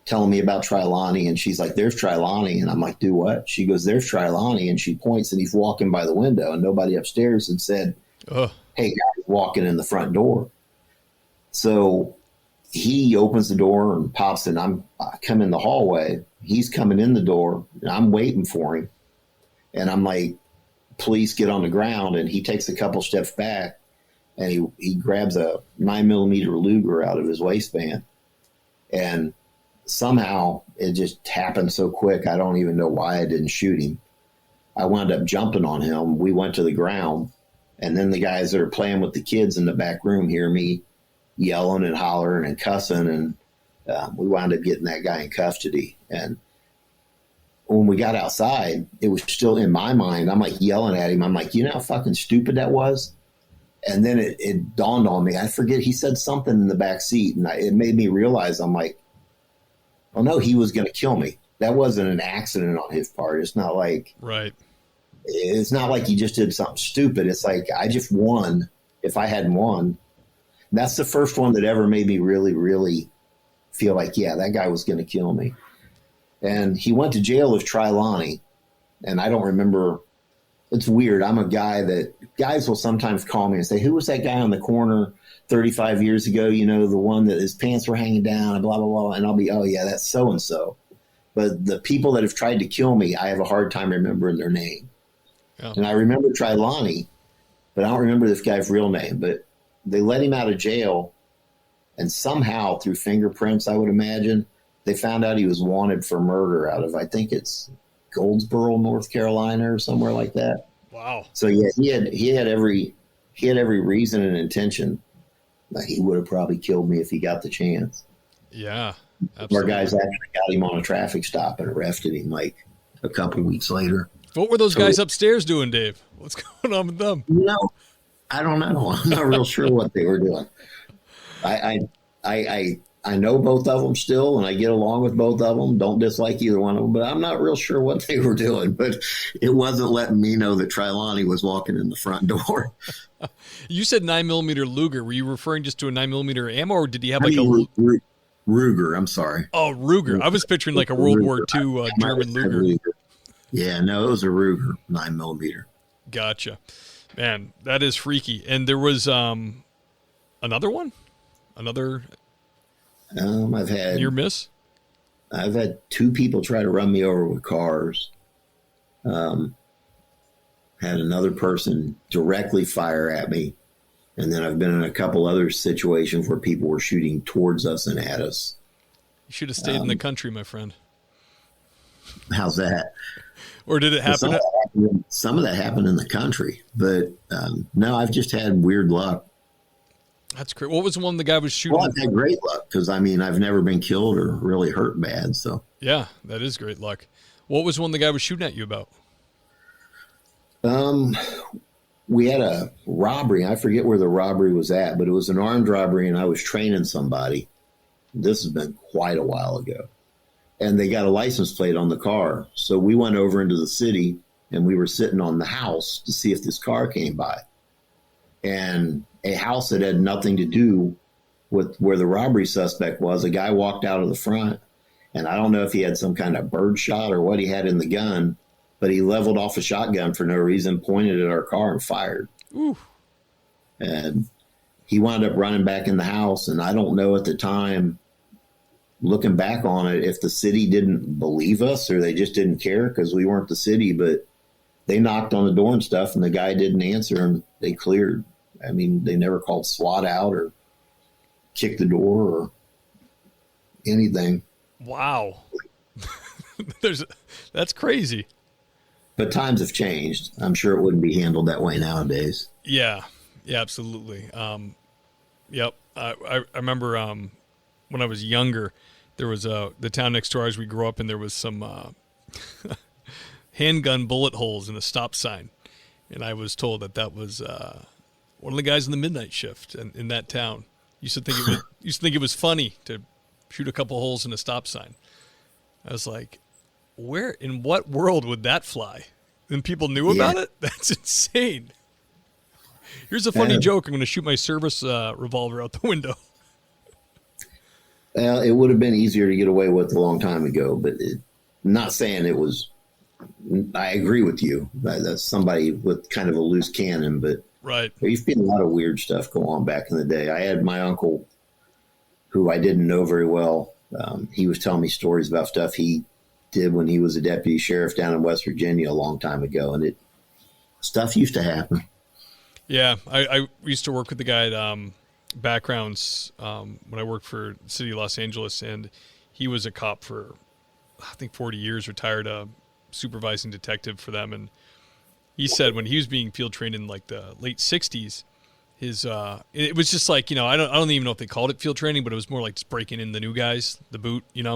Speaker 3: telling me about Trilani, and she's like, there's Trilani. And I'm like, do what? She goes, there's Trilani. And she points, and he's walking by the window, and nobody upstairs had said, hey, guys, walking in the front door. So he opens the door and pops in. I come in the hallway. He's coming in the door, and I'm waiting for him. And I'm like, police, get on the ground. And he takes a couple steps back, and he grabs a 9mm Luger out of his waistband. And somehow it just happened so quick, I don't even know why I didn't shoot him. I wound up jumping on him. We went to the ground. And then the guys that are playing with the kids in the back room hear me yelling and hollering and cussing. And we wound up getting that guy in custody. And when we got outside, it was still in my mind. I'm like yelling at him. I'm like, you know how fucking stupid that was? And then it dawned on me. I forget. He said something in the back seat, and it made me realize, I'm like, oh, no, he was going to kill me. That wasn't an accident on his part. It's not like,
Speaker 2: right.
Speaker 3: It's not like he just did something stupid. It's like, I just won. If I hadn't won, that's the first one that ever made me really, really feel like, yeah, that guy was going to kill me. And he went to jail as Trilani. And I don't remember. It's weird. I'm a guy that guys will sometimes call me and say, who was that guy on the corner 35 years ago? You know, the one that his pants were hanging down and blah, blah, blah. And I'll be, oh, yeah, that's so-and-so. But the people that have tried to kill me, I have a hard time remembering their name. Yeah. And I remember Trilani, but I don't remember this guy's real name. But they let him out of jail. And somehow, through fingerprints, I would imagine, they found out he was wanted for murder out of, I think it's Goldsboro, North Carolina, or somewhere like that.
Speaker 2: Wow.
Speaker 3: So yeah, he had every reason and intention. Like, he would have probably killed me if he got the chance.
Speaker 2: Yeah, absolutely.
Speaker 3: Our guys actually got him on a traffic stop and arrested him like a couple weeks later.
Speaker 2: What were those guys upstairs doing, Dave? What's going on with them?
Speaker 3: No, I don't know. I'm not real sure what they were doing. I know both of them still, and I get along with both of them. Don't dislike either one of them, but I'm not real sure what they were doing. But it wasn't letting me know that Trilani was walking in the front door.
Speaker 2: You said 9mm Luger. Were you referring just to a 9mm ammo, or did he have like a
Speaker 3: Ruger? I'm sorry.
Speaker 2: Oh, Ruger. I was picturing like a World War II German Luger.
Speaker 3: Yeah, no, it was a Ruger 9mm.
Speaker 2: Gotcha. Man, that is freaky. And there was another one?
Speaker 3: I've had
Speaker 2: near miss.
Speaker 3: I've had two people try to run me over with cars. Had another person directly fire at me, and then I've been in a couple other situations where people were shooting towards us and at us. You
Speaker 2: should have stayed in the country, my friend.
Speaker 3: How's that?
Speaker 2: Or did it happen?
Speaker 3: Some of that happened in the country, but no, I've just had weird luck.
Speaker 2: That's great. What was the one the guy was shooting?
Speaker 3: Well, I've had great luck because, I mean, I've never been killed or really hurt bad. So
Speaker 2: yeah, that is great luck. What was the one the guy was shooting at you about?
Speaker 3: We had a robbery. I forget where the robbery was at, but it was an armed robbery, and I was training somebody. This has been quite a while ago. And they got a license plate on the car. So we went over into the city, and we were sitting on the house to see if this car came by. And a house that had nothing to do with where the robbery suspect was, a guy walked out of the front, and I don't know if he had some kind of bird shot or what he had in the gun, but he leveled off a shotgun for no reason, pointed at our car, and fired.
Speaker 2: Ooh.
Speaker 3: And he wound up running back in the house, and I don't know at the time, looking back on it, if the city didn't believe us or they just didn't care because we weren't the city, but they knocked on the door and stuff, and the guy didn't answer, and they cleared. I mean, they never called SWAT out or kicked the door or anything.
Speaker 2: Wow. That's crazy.
Speaker 3: But times have changed. I'm sure it wouldn't be handled that way nowadays.
Speaker 2: Yeah, absolutely. Yep. I remember when I was younger, there was the town next door as we grew up, and there was some handgun bullet holes in a stop sign. And I was told that was one of the guys in the midnight shift in that town. Used to think it was funny to shoot a couple holes in a stop sign. I was like, where, in what world would that fly? And people knew about it? That's insane. Here's a funny joke. I'm going to shoot my service revolver out the window.
Speaker 3: Well, it would have been easier to get away with a long time ago, but not saying it was. I agree with you. That's somebody with kind of a loose cannon, but
Speaker 2: right.
Speaker 3: You've seen a lot of weird stuff go on back in the day. I had my uncle, who I didn't know very well. He was telling me stories about stuff he did when he was a deputy sheriff down in West Virginia a long time ago, and stuff used to happen.
Speaker 2: Yeah, I used to work with the guy at Backgrounds when I worked for the city of Los Angeles, and he was a cop for, I think, 40 years, retired supervising detective for them. And he said when he was being field trained in like the late 60s, it was just like, I don't even know if they called it field training, but it was more like just breaking in the new guys, the boot,
Speaker 3: Yeah.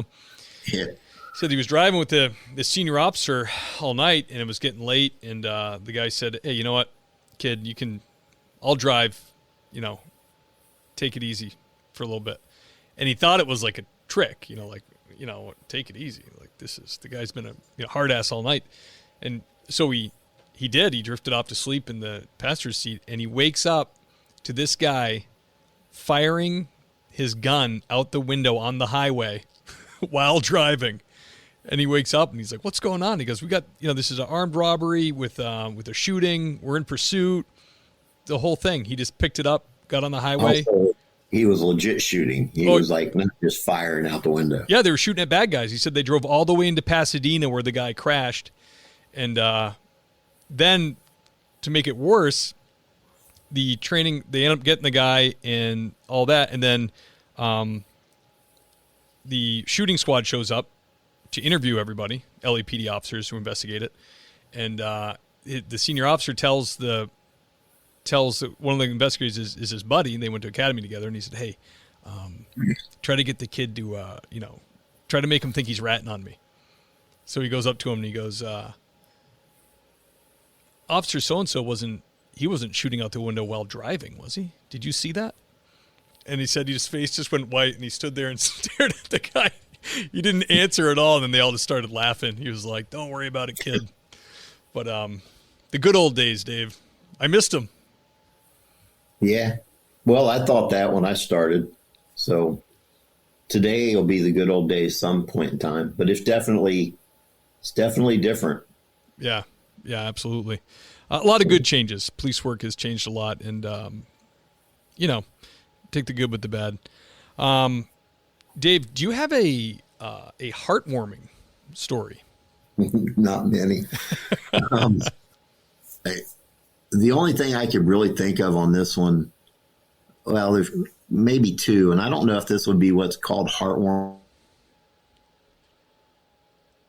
Speaker 2: Said he was driving with the senior officer all night, and it was getting late, and the guy said, hey, you know what, kid, I'll drive, take it easy for a little bit. And he thought it was like a trick, take it easy. Like, the guy's been a hard ass all night. And so he drifted off to sleep in the passenger's seat, and he wakes up to this guy firing his gun out the window on the highway while driving. And he wakes up and he's like, what's going on? He goes, we got, this is an armed robbery with a shooting. We're in pursuit. The whole thing. He just picked it up, got on the highway.
Speaker 3: Also, he was legit shooting. He was like not just firing out the window.
Speaker 2: Yeah, they were shooting at bad guys. He said they drove all the way into Pasadena where the guy crashed. And then to make it worse, the training, they end up getting the guy and all that. And then the shooting squad shows up to interview everybody, LAPD officers who investigate it. And the senior officer tells one of the investigators is his buddy, and they went to academy together, and he said, hey, try to get the kid to, try to make him think he's ratting on me. So he goes up to him and he goes, Officer so-and-so wasn't shooting out the window while driving, was he? Did you see that? And he said his face just went white, and he stood there and stared at the guy. He didn't answer at all, and then they all just started laughing. He was like, don't worry about it, kid. But the good old days, Dave. I missed them.
Speaker 3: Yeah. Well, I thought that when I started. So today will be the good old days some point in time. But it's definitely different.
Speaker 2: Yeah. Yeah, absolutely. A lot of good changes. Police work has changed a lot. And, take the good with the bad. Dave, do you have a heartwarming story?
Speaker 3: Not many. The only thing I could really think of on this one, well, there's maybe two, and I don't know if this would be what's called heartwarming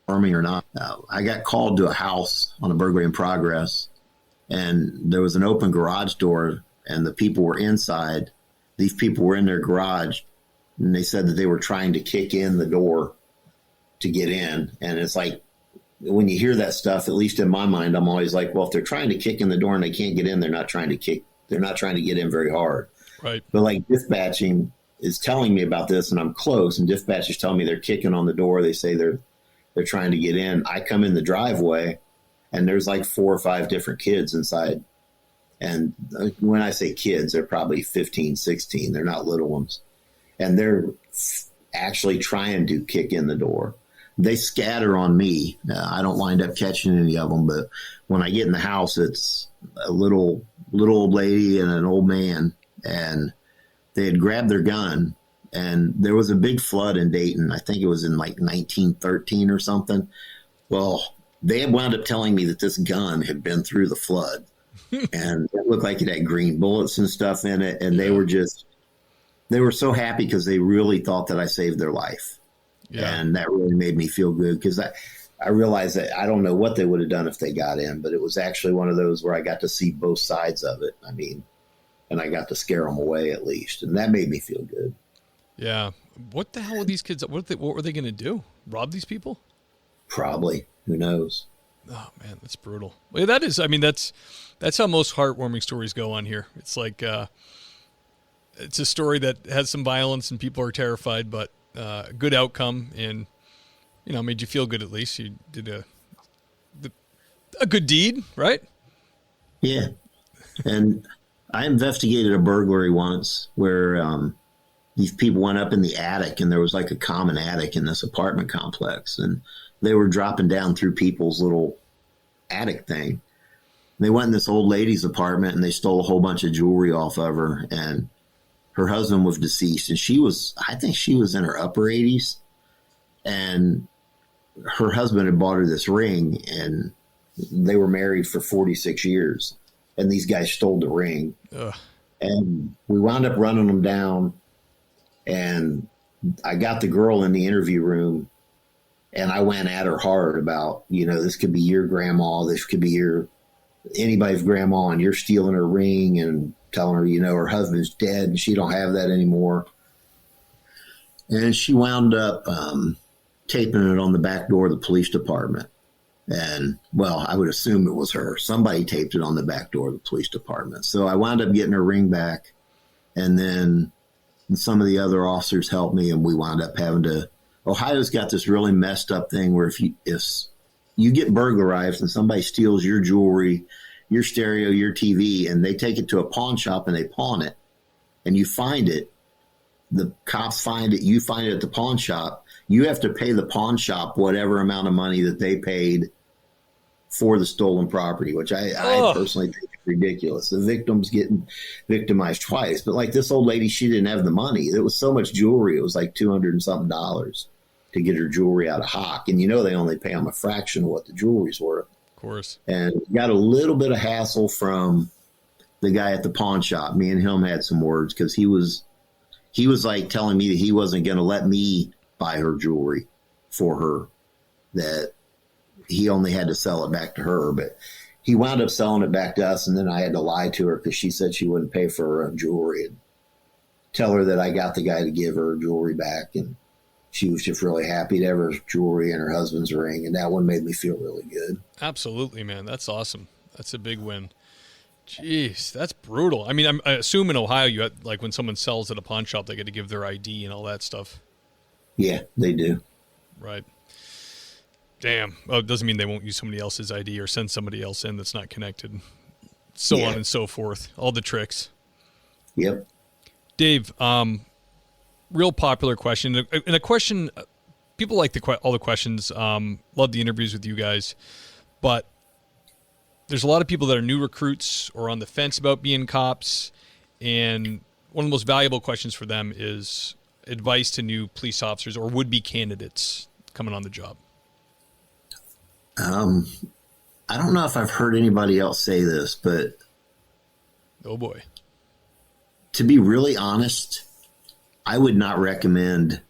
Speaker 3: or not. I got called to a house on a burglary in progress, and there was an open garage door, and the people were inside. These people were in their garage, and they said that they were trying to kick in the door to get in. And it's like, when you hear that stuff, at least in my mind, I'm always like, well, if they're trying to kick in the door and they can't get in, they're not trying to get in very hard.
Speaker 2: Right.
Speaker 3: But like dispatching is telling me about this, and I'm close, and dispatchers tell me they're kicking on the door. They say they're trying to get in. I come in the driveway, and there's like 4 or 5 different kids inside. And when I say kids, they're probably 15, 16. They're not little ones. And they're actually trying to kick in the door. They scatter on me. I don't wind up catching any of them, but when I get in the house, it's a little old lady and an old man, and they had grabbed their gun, and there was a big flood in Dayton. I think it was in like 1913 or something. Well, they had wound up telling me that this gun had been through the flood, and it looked like it had green bullets and stuff in it, and they were so happy because they really thought that I saved their life. Yeah. And that really made me feel good because I realized that I don't know what they would have done if they got in, but it was actually one of those where I got to see both sides of it. I mean, and I got to scare them away at least. And that made me feel good.
Speaker 2: Yeah. What the hell were these kids? What were they going to do? Rob these people?
Speaker 3: Probably. Who knows?
Speaker 2: Oh, man, that's brutal. Well, that is, I mean, that's how most heartwarming stories go on here. It's like, it's a story that has some violence and people are terrified, but good outcome and, made you feel good at least. You did a good deed, right?
Speaker 3: Yeah. And I investigated a burglary once where these people went up in the attic, and there was like a common attic in this apartment complex, and they were dropping down through people's little attic thing. They went in this old lady's apartment, and they stole a whole bunch of jewelry off of her, and her husband was deceased, and I think she was in her upper 80s, and her husband had bought her this ring, and they were married for 46 years, and these guys stole the ring.
Speaker 2: Ugh.
Speaker 3: And we wound up running them down, and I got the girl in the interview room, and I went at her hard about, this could be your grandma, this could be anybody's grandma, and you're stealing her ring, and telling her, her husband's dead and she don't have that anymore. And she wound up taping it on the back door of the police department. And, well, I would assume it was her. Somebody taped it on the back door of the police department. So I wound up getting her ring back. And then some of the other officers helped me, and we wound up having to. Ohio's got this really messed up thing where if you get burglarized and somebody steals your jewelry, your stereo, your TV, and they take it to a pawn shop and they pawn it, and you find it, the cops find it, you find it at the pawn shop, you have to pay the pawn shop whatever amount of money that they paid for the stolen property, which I personally think is ridiculous. The victim's getting victimized twice. But like this old lady, she didn't have the money. It was so much jewelry. It was like $200 and something to get her jewelry out of hock. And they only pay them a fraction of what the jewelry's worth.
Speaker 2: Of course.
Speaker 3: And got a little bit of hassle from the guy at the pawn shop. Me and him had some words because he was like telling me that he wasn't going to let me buy her jewelry for her, that he only had to sell it back to her. But he wound up selling it back to us, and then I had to lie to her because she said she wouldn't pay for her own jewelry, and tell her that I got the guy to give her jewelry back. And she was just really happy to have her jewelry and her husband's ring, and that one made me feel really good.
Speaker 2: Absolutely, man. That's awesome. That's a big win. Jeez, that's brutal. I mean, I assume in Ohio, you had, like when someone sells at a pawn shop, they get to give their ID and all that stuff.
Speaker 3: Yeah, they do.
Speaker 2: Right. Damn. Oh, it doesn't mean they won't use somebody else's ID or send somebody else in that's not connected. So on and so forth. All the tricks.
Speaker 3: Yep.
Speaker 2: Dave, real popular question. And a question, people like all the questions. Love the interviews with you guys. But there's a lot of people that are new recruits or on the fence about being cops. And one of the most valuable questions for them is advice to new police officers or would-be candidates coming on the job.
Speaker 3: I don't know if I've heard anybody else say this, but
Speaker 2: oh boy,
Speaker 3: to be really honest, I would not recommend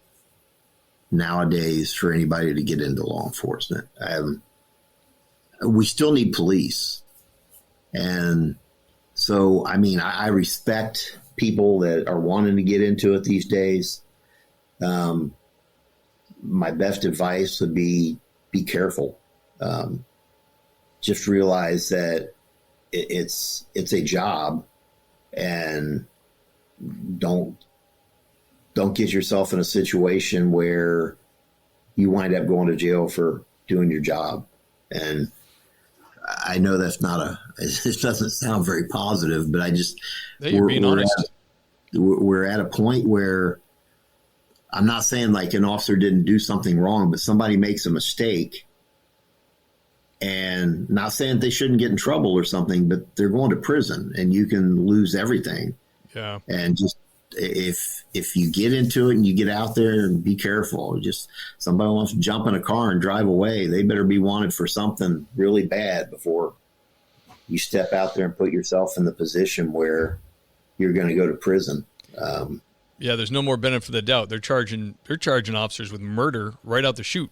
Speaker 3: nowadays for anybody to get into law enforcement. We still need police. And so, I mean, I respect people that are wanting to get into it these days. My best advice would be careful. Just realize that it's a job, and don't get yourself in a situation where you wind up going to jail for doing your job. And I know that's it doesn't sound very positive, but
Speaker 2: you're being honest.
Speaker 3: We're at a point where I'm not saying like an officer didn't do something wrong, but somebody makes a mistake, and not saying they shouldn't get in trouble or something, but they're going to prison and you can lose everything.
Speaker 2: Yeah.
Speaker 3: And just if you get into it and you get out there, and be careful. Just somebody wants to jump in a car and drive away, they better be wanted for something really bad before you step out there and put yourself in the position where you're going to go to prison.
Speaker 2: Yeah, there's no more benefit of the doubt. They're charging officers with murder right out the chute.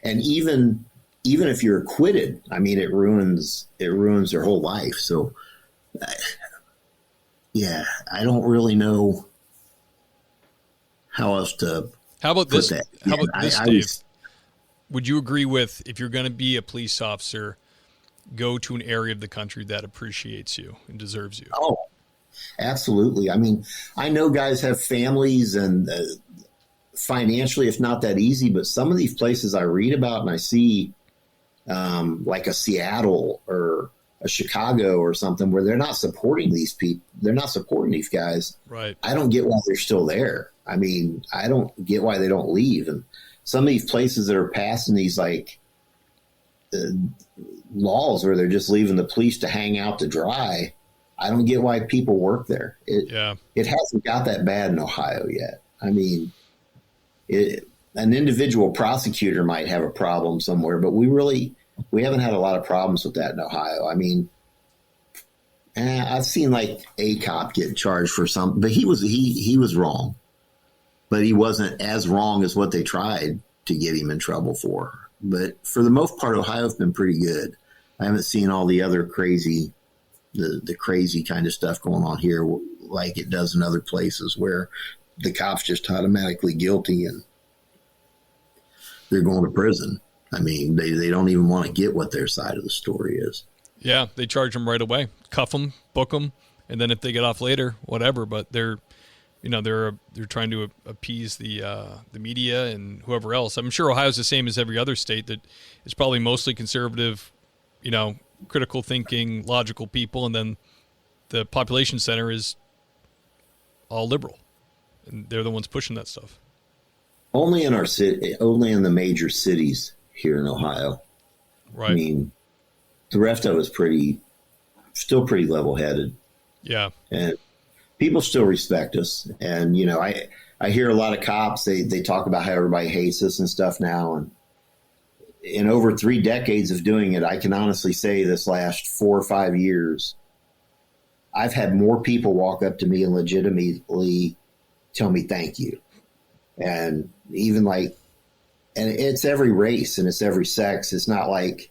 Speaker 3: And even if you're acquitted, I mean, it ruins their whole life. So, yeah, I don't really know how else to.
Speaker 2: How about this?
Speaker 3: That.
Speaker 2: How about this, Dave? Would you agree with, if you're going to be a police officer, go to an area of the country that appreciates you and deserves you?
Speaker 3: Oh, absolutely. I mean, I know guys have families and financially, it's not that easy, but some of these places I read about and I see, like a Seattle or a Chicago or something, where they're not supporting these people. They're not supporting these guys.
Speaker 2: Right.
Speaker 3: I don't get why they're still there. I mean, I don't get why they don't leave. And some of these places that are passing these like laws where they're just leaving the police to hang out to dry, I don't get why people work there. It hasn't got that bad in Ohio yet. I mean, an individual prosecutor might have a problem somewhere, but we haven't had a lot of problems with that in Ohio. I mean, I've seen like a cop get charged for something, but he was wrong, but he wasn't as wrong as what they tried to get him in trouble for. But for the most part, Ohio's been pretty good. I haven't seen all the other crazy, the crazy kind of stuff going on here like it does in other places where the cop's just automatically guilty and they're going to prison. I mean, they don't even want to get what their side of the story is. Yeah,
Speaker 2: they charge them right away, cuff them, book them, and then if they get off later, whatever. But they're trying to appease the media and whoever else. I'm sure Ohio's the same as every other state, that is probably mostly conservative, critical thinking, logical people, and then the population center is all liberal, and they're the ones pushing that stuff.
Speaker 3: Only in our city, only in the major cities here in Ohio.
Speaker 2: Right.
Speaker 3: I mean, the rest of us still pretty level-headed.
Speaker 2: Yeah.
Speaker 3: And people still respect us. And, I hear a lot of cops, they talk about how everybody hates us and stuff now. And in over 3 decades of doing it, I can honestly say this last 4 or 5 years, I've had more people walk up to me and legitimately tell me thank you. And even and it's every race and it's every sex. It's not like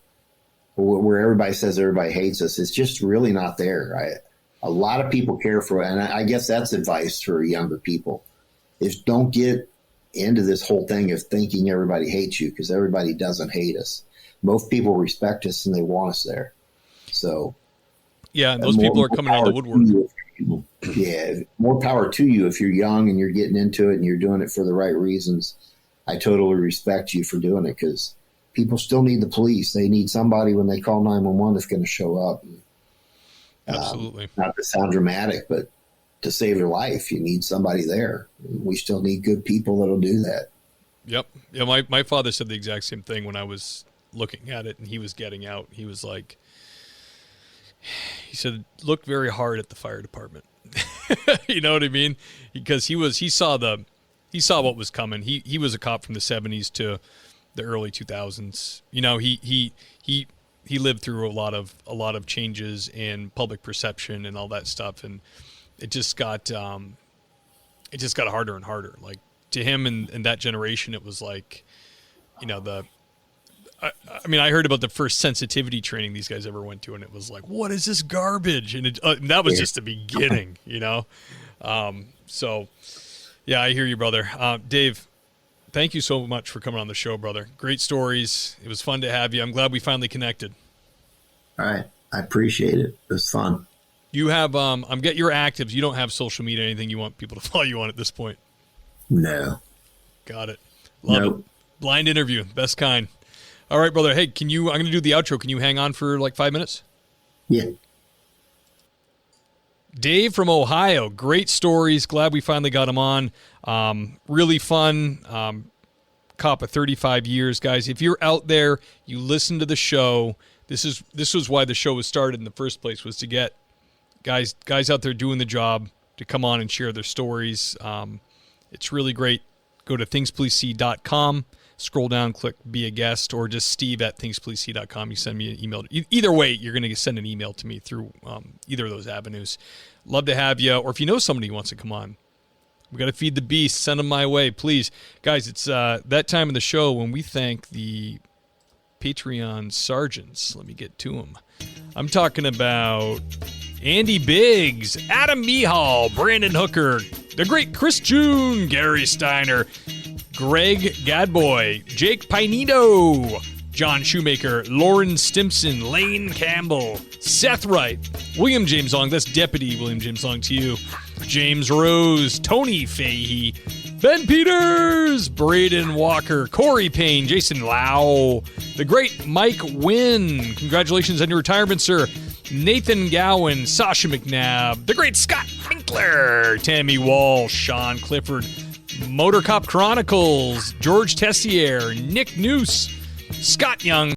Speaker 3: where everybody says everybody hates us. It's just really not there. A lot of people care for it. And I guess that's advice for younger people, is don't get into this whole thing of thinking everybody hates you, because everybody doesn't hate us. Most people respect us and they want us there. So
Speaker 2: yeah, and those people are coming out of the woodwork.
Speaker 3: Yeah, more power to you if you're young and you're getting into it and you're doing it for the right reasons. I totally respect you for doing it, because people still need the police. They need somebody when they call 911 that's going to show up.
Speaker 2: Absolutely.
Speaker 3: Not to sound dramatic, but to save your life, you need somebody there. We still need good people that'll do that.
Speaker 2: Yep. Yeah, my father said the exact same thing when I was looking at it and he was getting out. He was like, he said, look very hard at the fire department. You know what I mean? Because he saw what was coming. He was a cop from the 70s to the early 2000s. He lived through a lot of changes in public perception and all that stuff, and it just got harder and harder. Like, to him and that generation, it was like, I heard about the first sensitivity training these guys ever went to, and it was like, what is this garbage? And that was just the beginning, So, yeah, I hear you, brother. Dave, thank you so much for coming on the show, brother. Great stories. It was fun to have you. I'm glad we finally connected.
Speaker 3: All right. I appreciate it. It was fun.
Speaker 2: You have, you're active. You don't have social media, anything you want people to follow you on at this point?
Speaker 3: No.
Speaker 2: Got it. Love it. Blind interview. Best kind. All right, brother. Hey, I'm going to do the outro. Can you hang on for like 5 minutes?
Speaker 3: Yeah.
Speaker 2: Dave from Ohio. Great stories. Glad we finally got him on. Really fun. Cop of 35 years. Guys, if you're out there, you listen to the show. This was why the show was started in the first place, was to get guys out there doing the job to come on and share their stories. It's really great. Go to thingspolicec.com. Scroll down, click Be a Guest, or just steve@thingspolicec.com. You send me an email. Either way, you're going to send an email to me through either of those avenues. Love to have you. Or if you know somebody who wants to come on, we got to feed the beast. Send them my way, please. Guys, it's that time of the show when we thank the Patreon sergeants. Let me get to them. I'm talking about Andy Biggs, Adam Mihal, Brandon Hooker, the great Chris June, Gary Steiner, Greg Gadboy, Jake Pinito, John Shoemaker, Lauren Stimson, Lane Campbell, Seth Wright, William James Long, that's Deputy William James Long to you, James Rose, Tony Fahey, Ben Peters, Braden Walker, Corey Payne, Jason Lau, the great Mike Wynn. Congratulations on your retirement, sir. Nathan Gowan, Sasha McNabb, the great Scott Winkler, Tammy Walsh, Sean Clifford, Motor Cop Chronicles, George Tessier, Nick Noose, Scott Young,